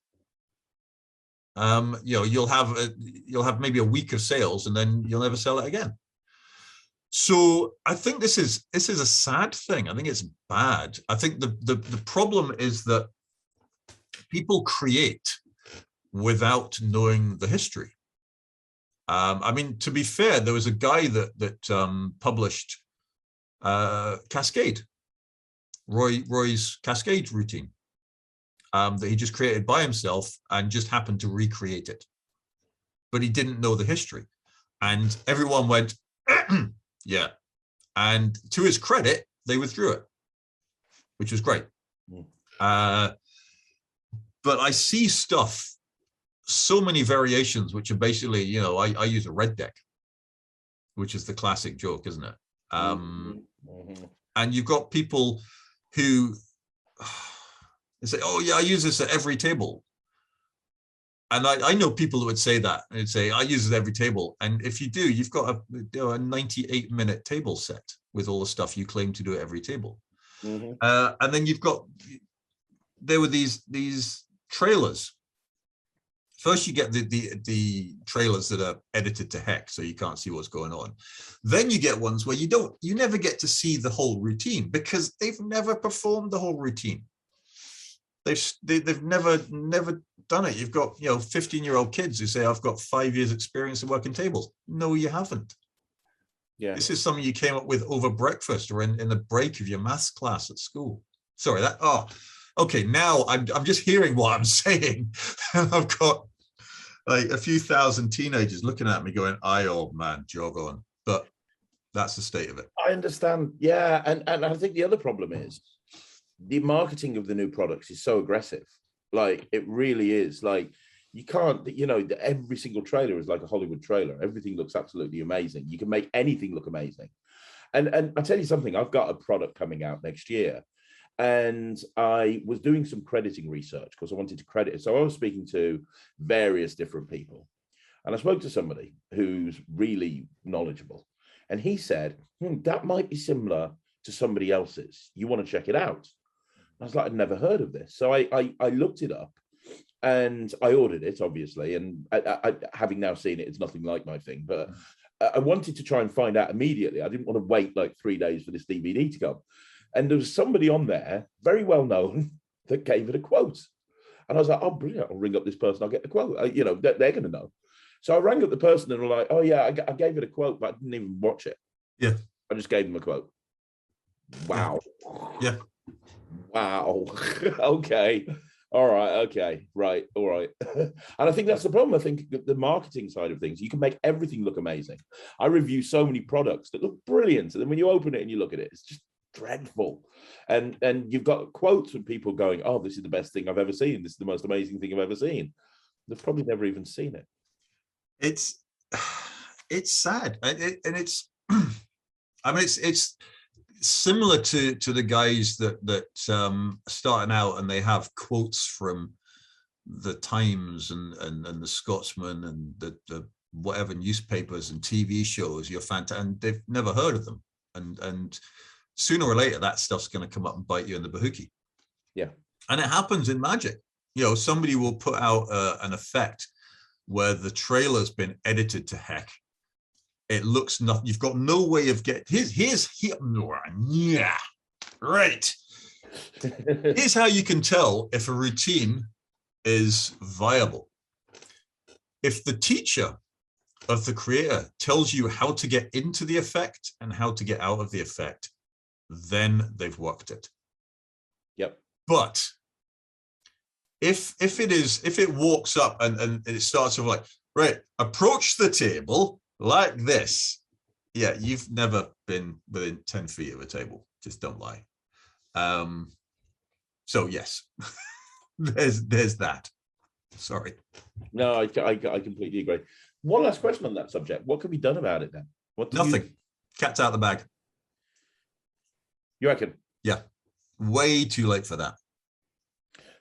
You'll have maybe a week of sales and then you'll never sell it again. So I think this is a sad thing. I think it's bad. I think the problem is that people create without knowing the history. I mean, to be fair, there was a guy that published Cascade, Roy's Cascade routine that he just created by himself and just happened to recreate it. But he didn't know the history. And everyone went, yeah. And to his credit, they withdrew it, which was great. But I see stuff, so many variations, which are basically, I use a red deck, which is the classic joke, isn't it? And you've got people who say, oh yeah, I use this at every table. And I know people that would say that, and say, I use it at every table. And if you do, you've got a 98-minute table set with all the stuff you claim to do at every table. And then there were these trailers First, you get the trailers that are edited to heck, so you can't see what's going on. Then you get ones where you never get to see the whole routine because they've never performed the whole routine. They've never done it. You've got 15-year-old kids who say, I've got 5 years experience of working tables. No, you haven't. Yeah. This is something you came up with over breakfast or in the break of your maths class at school. Sorry, okay, now I'm just hearing what I'm saying. And I've got like a few thousand teenagers looking at me going, aye, old man, jog on. But that's the state of it. I understand. Yeah. And I think the other problem is the marketing of the new products is so aggressive. Like, it really is. Like, you can't, every single trailer is like a Hollywood trailer. Everything looks absolutely amazing. You can make anything look amazing. And I tell you something, I've got a product coming out next year. And I was doing some crediting research because I wanted to credit it. So I was speaking to various different people. And I spoke to somebody who's really knowledgeable. And he said, that might be similar to somebody else's. You want to check it out? I was like, I'd never heard of this. So I looked it up and I ordered it, obviously. And I, having now seen it, it's nothing like my thing. But I wanted to try and find out immediately. I didn't want to wait like 3 days for this DVD to come. And there was somebody on there, very well known, that gave it a quote. And I was like, oh, brilliant. I'll ring up this person. I'll get the quote. They're going to know. So I rang up the person and were like, oh, yeah, I gave it a quote, but I didn't even watch it. Yeah. I just gave them a quote. Wow. Yeah. Wow. Okay. All right. Okay. Right. All right. And I think that's the problem. I think the marketing side of things, you can make everything look amazing. I review so many products that look brilliant. And then when you open it and you look at it, it's just dreadful. And you've got quotes from people going, oh, this is the best thing I've ever seen. This is the most amazing thing I've ever seen. They've probably never even seen it. It's sad. It's similar to the guys that starting out and they have quotes from the Times and the Scotsman and the whatever newspapers and TV shows. You're fantastic, and they've never heard of them. And sooner or later, that stuff's going to come up and bite you in the bahookie. Yeah, and it happens in magic. Somebody will put out an effect where the trailer's been edited to heck. It looks nothing. You've got no way of getting. Here's yeah, right. Here's how you can tell if a routine is viable. If the teacher of the creator tells you how to get into the effect and how to get out of the effect, then they've worked it. Yep. But if it walks up and it starts with like, right, approach the table like this. Yeah, you've never been within 10 feet of a table. Just don't lie. So yes, there's that. Sorry. No, I completely agree. One last question on that subject. What can be done about it then? Nothing. Cat's out of the bag. You reckon? Yeah. Way too late for that.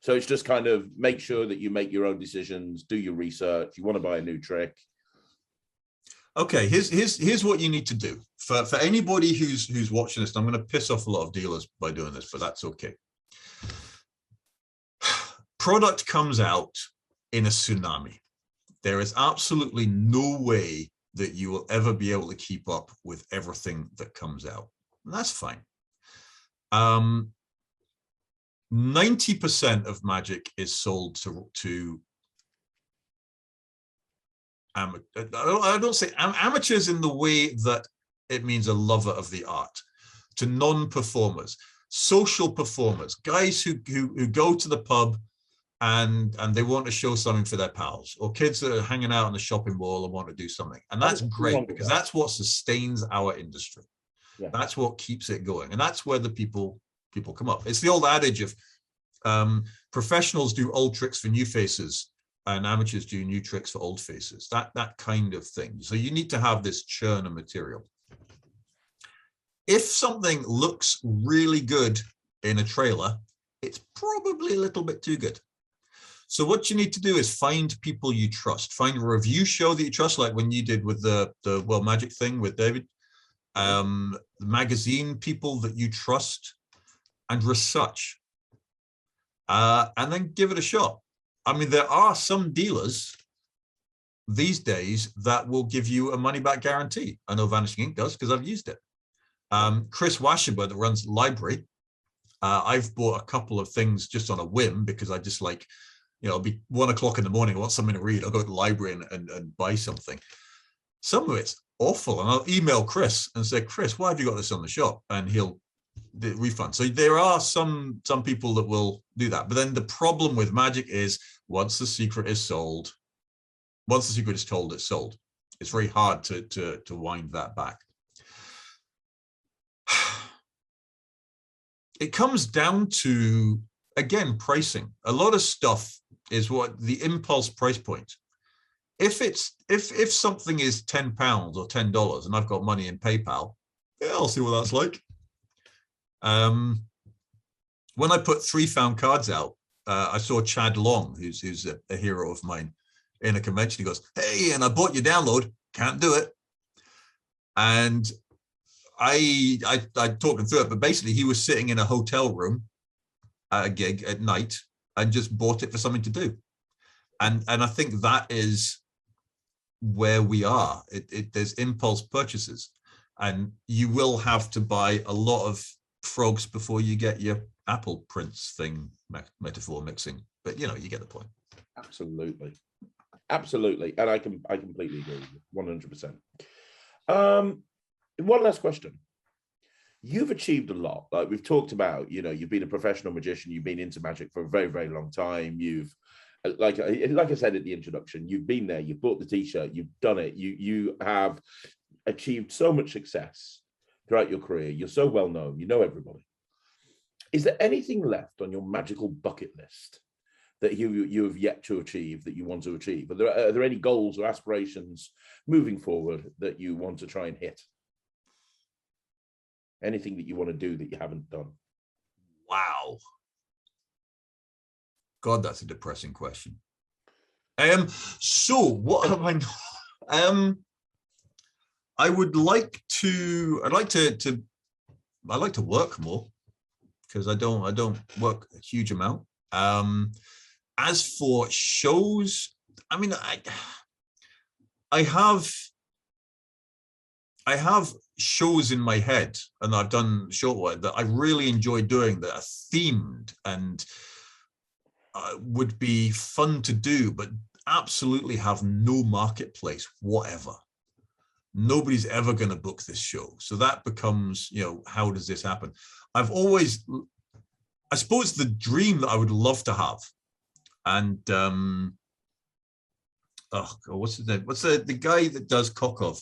So it's just kind of make sure that you make your own decisions, do your research. You want to buy a new trick. Okay, here's what you need to do. For anybody who's watching this, I'm going to piss off a lot of dealers by doing this, but that's okay. Product comes out in a tsunami. There is absolutely no way that you will ever be able to keep up with everything that comes out. And that's fine. 90% of magic is sold to I don't say amateurs in the way that it means a lover of the art, to non-performers, social performers, guys who go to the pub and they want to show something for their pals, or kids that are hanging out on the shopping mall and want to do something. And that's great because that's what sustains our industry. Yeah. That's what keeps it going. And that's where the people come up. It's the old adage of professionals do old tricks for new faces and amateurs do new tricks for old faces, that kind of thing. So you need to have this churn of material. If something looks really good in a trailer, it's probably a little bit too good. So what you need to do is find people you trust. Find a review show that you trust, like when you did with the World Magic thing with David. The magazine people that you trust, and research. And then give it a shot. I mean, there are some dealers these days that will give you a money back guarantee. I know Vanishing Ink does because I've used it. Chris Washerber that runs Library. I've bought a couple of things just on a whim because I just like, it'll be 1 o'clock in the morning. I want something to read. I'll go to the library and buy something. Some of it's awful. And I'll email Chris and say, Chris, why have you got this on the shop? And he'll refund. So there are some people that will do that. But then the problem with magic is once the secret is sold, once the secret is told, it's sold. It's very hard to wind that back. It comes down to, again, pricing. A lot of stuff is what the impulse price point. If something is £10 or $10 and I've got money in PayPal, yeah, I'll see what that's like. When I put 3 found cards out, I saw Chad Long, who's a hero of mine, in a convention. He goes, "Hey, and I bought your download. Can't do it." And I talked him through it, but basically he was sitting in a hotel room at a gig at night and just bought it for something to do. And I think that is where we are. There's impulse purchases, and you will have to buy a lot of frogs before you get your apple prince thing metaphor mixing. But you get the point. Absolutely, and I completely agree, 100%. One last question. You've achieved a lot. Like we've talked about, you've been a professional magician. You've been into magic for a very, very long time. You've, like I said at the introduction, you've been there. You've bought the T-shirt. You've done it. You have achieved so much success throughout your career. You're so well known. You know everybody. Is there anything left on your magical bucket list that you have yet to achieve, that you want to achieve? Are there any goals or aspirations moving forward that you want to try and hit? Anything that you want to do that you haven't done? Wow. God, that's a depressing question. So what have I I would like to work more, because I don't work a huge amount. As for shows, I mean, I have shows in my head, and I've done short work that I really enjoy doing that are themed and would be fun to do, but absolutely have no marketplace whatever. Nobody's ever going to book this show. So that becomes, how does this happen? I suppose the dream that I would love to have, and what's his name? What's the guy that does Kokov?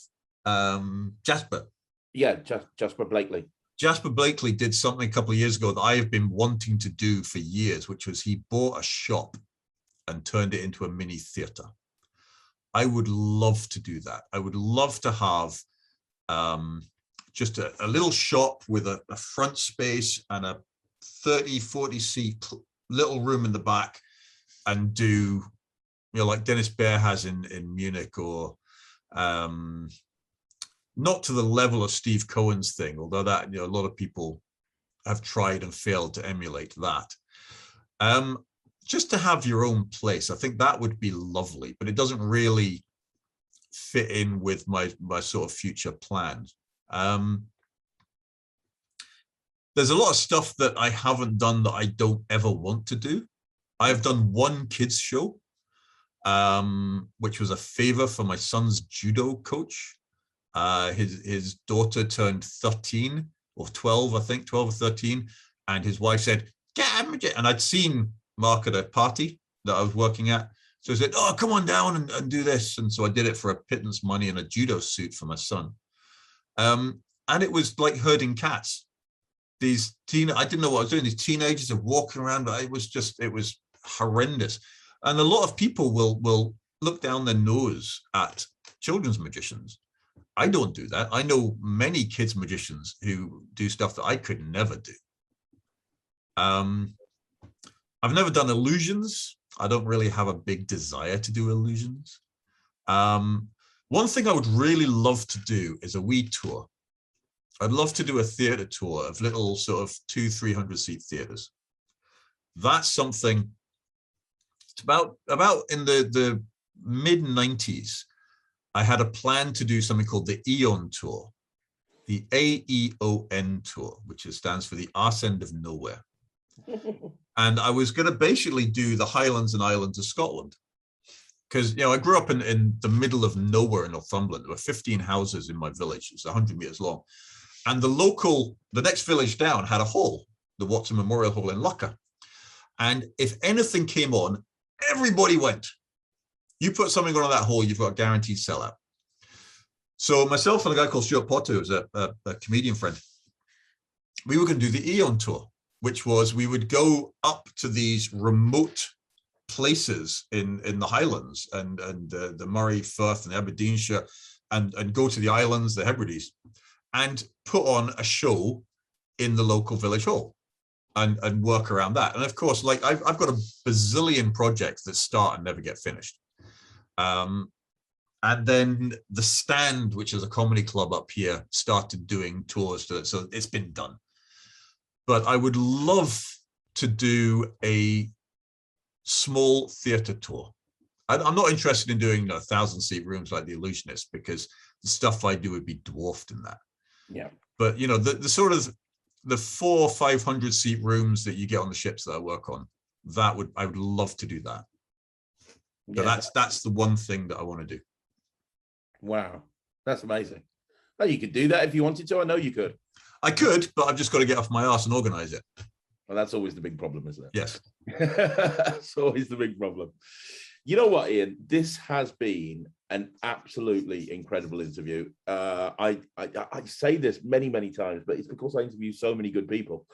Jasper. Yeah, Jasper Blakely. Jasper Blakely did something a couple of years ago that I have been wanting to do for years, which was he bought a shop and turned it into a mini theater. I would love to do that. I would love to have just a little shop with a front space and a 30, 40 seat little room in the back, and do, like Dennis Baer has in Munich, or not to the level of Steve Cohen's thing, although that, a lot of people have tried and failed to emulate that. Just to have your own place, I think that would be lovely, but it doesn't really fit in with my sort of future plans. There's a lot of stuff that I haven't done that I don't ever want to do. I have done one kids show, which was a favor for my son's judo coach. His daughter turned 13 or 12, I think, 12 or 13. And his wife said, "Get him." And I'd seen Mark at a party that I was working at. So I said, "Oh, come on down and do this." And so I did it for a pittance money and a judo suit for my son. And it was like herding cats. I didn't know what I was doing. These teenagers are walking around, but it was horrendous. And a lot of people will look down their nose at children's magicians. I don't do that. I know many kids magicians who do stuff that I could never do. I've never done illusions. I don't really have a big desire to do illusions. One thing I would really love to do is a wee tour. I'd love to do a theater tour of little sort of 200-300 seat theaters. That's something About in the mid 90s, I had a plan to do something called the Aeon Tour, the AEON Tour, which stands for the arse end of nowhere. And I was going to basically do the Highlands and Islands of Scotland. Because, you know, I grew up in the middle of nowhere in Northumberland. There were 15 houses in my village. It's 100 meters long. And the next village down had a hall, the Watson Memorial Hall in Lucca. And if anything came on, everybody went. You put something on that hall, you've got a guaranteed sellout. So myself and a guy called Stuart Potter, who was a comedian friend, we were going to do the Aeon Tour, which was we would go up to these remote places in the Highlands and the Moray Firth and Aberdeenshire and go to the islands, the Hebrides, and put on a show in the local village hall and work around that. And of course, like I've got a bazillion projects that start and never get finished. And then the Stand, which is a comedy club up here, started doing tours to it. So it's been done. But I would love to do a small theatre tour. I'm not interested in doing 1,000-seat rooms like The Illusionist, because the stuff I do would be dwarfed in that. Yeah. But, you know, the sort of the 400 or 500-seat rooms that you get on the ships that I work on, I would love to do that. But Yeah. that's the one thing that I want to do. Wow, that's amazing. Well, you could do that if you wanted to. I know you could. I could, but I've just got to get off my arse and organize it. Well, that's always the big problem, isn't it? Yes. That's always the big problem. You know what, Ian? This has been an absolutely incredible interview. I say this many, many times, but it's because I interview so many good people.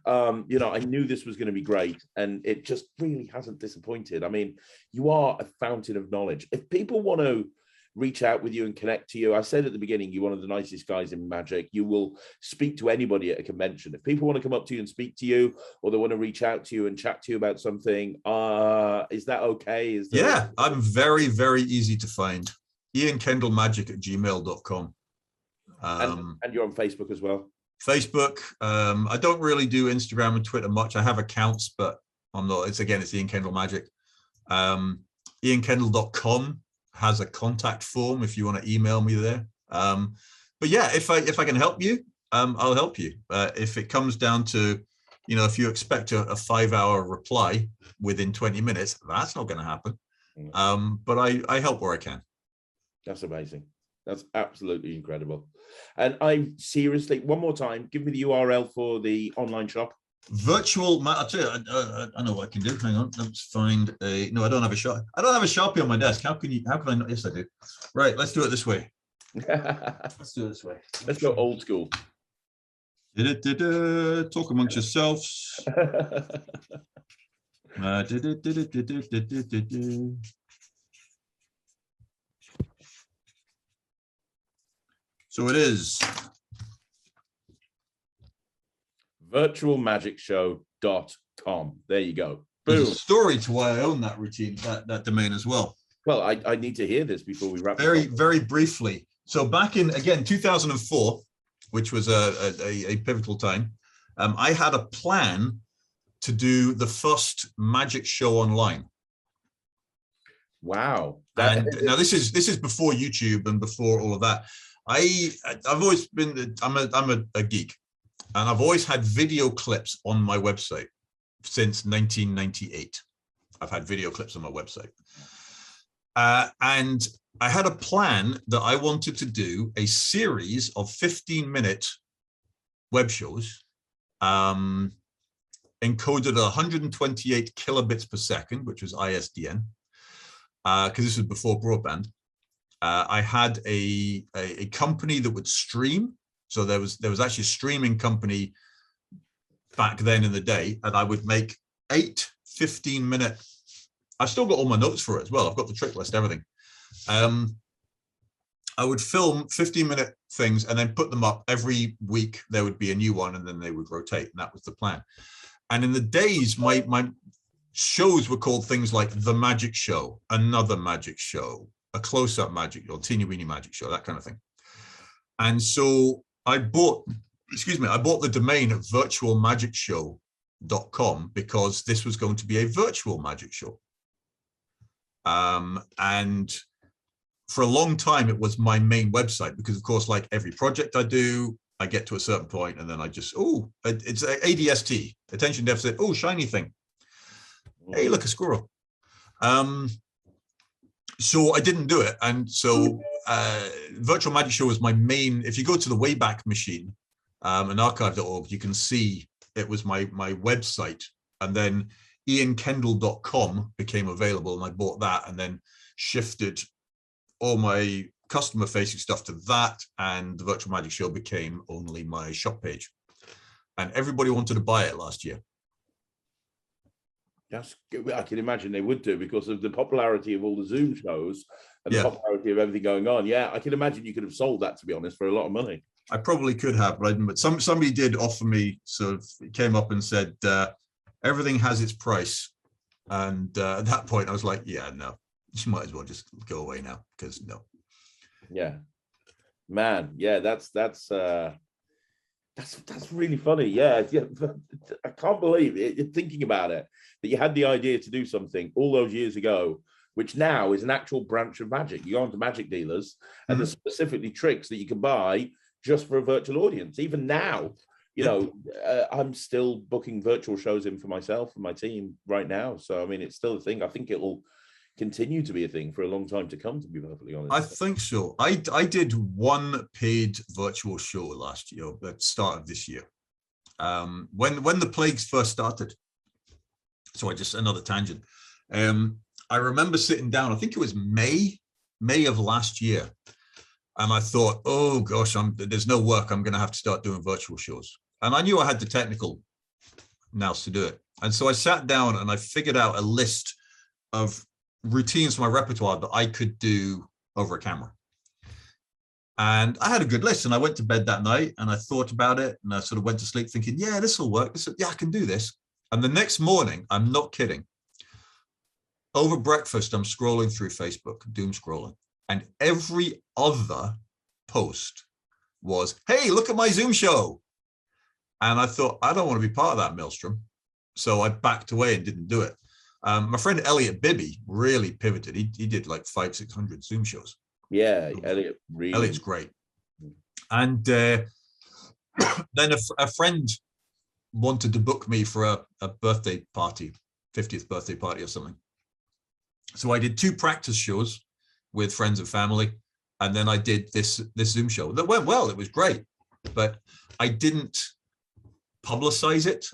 You know, I knew this was going to be great, and it just really hasn't disappointed. I mean, you are a fountain of knowledge. If people want to reach out with you and connect to you, I said at the beginning, you're one of the nicest guys in magic. You will speak to anybody at a convention. If people want to come up to you and speak to you, or they want to reach out to you and chat to you about something, is that okay? Yeah, I'm very, very easy to find. iankendallmagic@gmail.com. And you're on Facebook as well? Facebook. I don't really do Instagram and Twitter much. I have accounts, but I'm not. It's Ian Kendall Magic. iankendall.com has a contact form if you want to email me there. But yeah, if I can help you, I'll help you. If it comes down to, you know, if you expect a 5-hour reply within 20 minutes, that's not going to happen. But I help where I can. That's amazing. That's absolutely incredible. And I seriously, one more time, give me the URL for the online shop. I'll tell you, I know what I can do. Hang on, let's find a. No, I don't have a shop. I don't have a Sharpie on my desk. How can I not? Yes, I do. Right, let's do it this way. Let's do it this way. Let's go old school. Talk amongst yourselves. So it is virtualmagicshow.com. There you go. Boom. There's a story to why I own that routine, that domain as well. Well, I need to hear this before we wrap. Very briefly. So back in, again, 2004, which was a pivotal time, I had a plan to do the first magic show online. Wow. And now this is before YouTube and before all of that. I've always been, I'm a geek, and I've always had video clips on my website since 1998. I've had video clips on my website. And I had a plan that I wanted to do a series of 15-minute web shows encoded at 128 kilobits per second, which was ISDN, because this was before broadband. I had a company that would stream. So there was actually a streaming company back then in the day, and I would make 8 15-minute. I've still got all my notes for it as well. I've got the trick list, everything. I would film 15-minute things and then put them up every week. There would be a new one, and then they would rotate, and that was the plan. And in the days, my shows were called things like The Magic Show, Another Magic Show, a Closeup Magic or Teeny Weeny Magic Show, that kind of thing. And so I bought the domain virtualmagicshow.com because this was going to be a virtual magic show. And for a long time, it was my main website because, of course, like every project I do, I get to a certain point and then I just, it's ADST, attention deficit, shiny thing. Hey, look, a squirrel. So I didn't do it. And so Virtual Magic Show was my main. If you go to the Wayback Machine and archive.org, you can see it was my website. And then iankendall.com became available and I bought that and then shifted all my customer facing stuff to that, and the Virtual Magic Show became only my shop page. And everybody wanted to buy it last year. That's good. I can imagine they would do because of the popularity of all the Zoom shows and the popularity of everything going on. Yeah, I can imagine you could have sold that, to be honest, for a lot of money. I probably could have, but somebody did offer me, sort of came up and said, everything has its price. And at that point, I was like, yeah, no, you might as well just go away now because no. Yeah, man. Yeah, that's really funny. Yeah, I can't believe it. Thinking about it, that you had the idea to do something all those years ago, which now is an actual branch of magic. You go onto magic dealers, and there's specifically tricks that you can buy just for a virtual audience. Even now, you know, I'm still booking virtual shows in for myself and my team right now. So I mean, it's still a thing. I think it will continue to be a thing for a long time to come, to be perfectly honest. I think so. I did one paid virtual show last year at the start of this year, when the plagues first started. So another tangent. I remember sitting down, I think it was May of last year, and I thought, oh gosh, there's no work, I'm going to have to start doing virtual shows. And I knew I had the technical nous to do it. And so I sat down and I figured out a list of routines for my repertoire that I could do over a camera. And I had a good list, and I went to bed that night and I thought about it, and I sort of went to sleep thinking, yeah, this will work. Yeah, I can do this. And the next morning, I'm not kidding, over breakfast, I'm scrolling through Facebook, doom scrolling, and every other post was, hey, look at my Zoom show. And I thought, I don't want to be part of that maelstrom. So I backed away and didn't do it. My friend Elliot Bibby really pivoted. He did like 500-600 Zoom shows. Yeah, Elliot's great. And then a friend wanted to book me for a birthday party, 50th birthday party or something. So I did 2 practice shows with friends and family, and then I did this Zoom show that went well. It was great, but I didn't publicize it.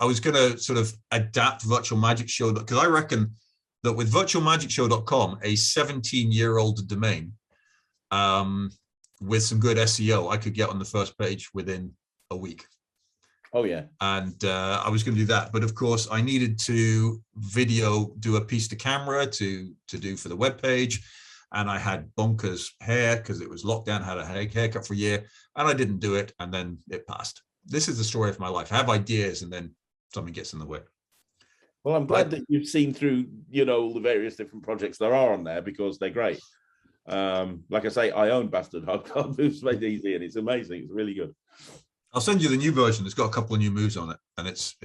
I was going to sort of adapt Virtual Magic Show, because I reckon that with virtualmagicshow.com, a 17-year-old domain, with some good SEO, I could get on the first page within a week. Oh, yeah. And I was going to do that. But of course, I needed to do a piece to camera to do for the webpage. And I had bonkers hair because it was lockdown, had a haircut for a year, and I didn't do it. And then it passed. This is the story of my life. I have ideas and then something gets in the way. Well, I'm glad that you've seen through, all the various different projects there are on there, because they're great. Like I say, I own Bastard Hardcore Moves Made Easy, and it's amazing. It's really good. I'll send you the new version. It's got a couple of new moves on it, and it's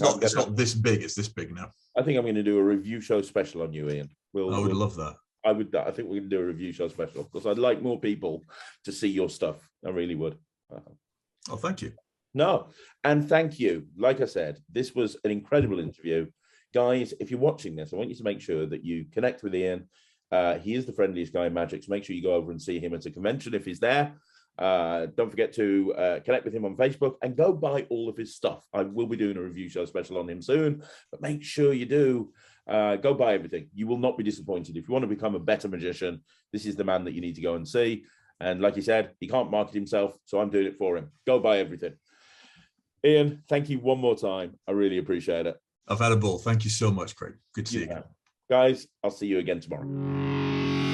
not this big. It's this big now. I think I'm going to do a review show special on you, Ian. I would love that. I think we're going to do a review show special, because I'd like more people to see your stuff. I really would. Oh, thank you. No, and thank you. Like I said, this was an incredible interview. Guys, if you're watching this, I want you to make sure that you connect with Ian. He is the friendliest guy in magic, so make sure you go over and see him at a convention if he's there. Don't forget to connect with him on Facebook and go buy all of his stuff. I will be doing a review show special on him soon, but make sure you do. Go buy everything. You will not be disappointed. If you want to become a better magician, this is the man that you need to go and see. And like he said, he can't market himself, so I'm doing it for him. Go buy everything. Ian, thank you one more time. I really appreciate it. I've had a ball. Thank you so much, Craig. Good to see you again. Guys, I'll see you again tomorrow.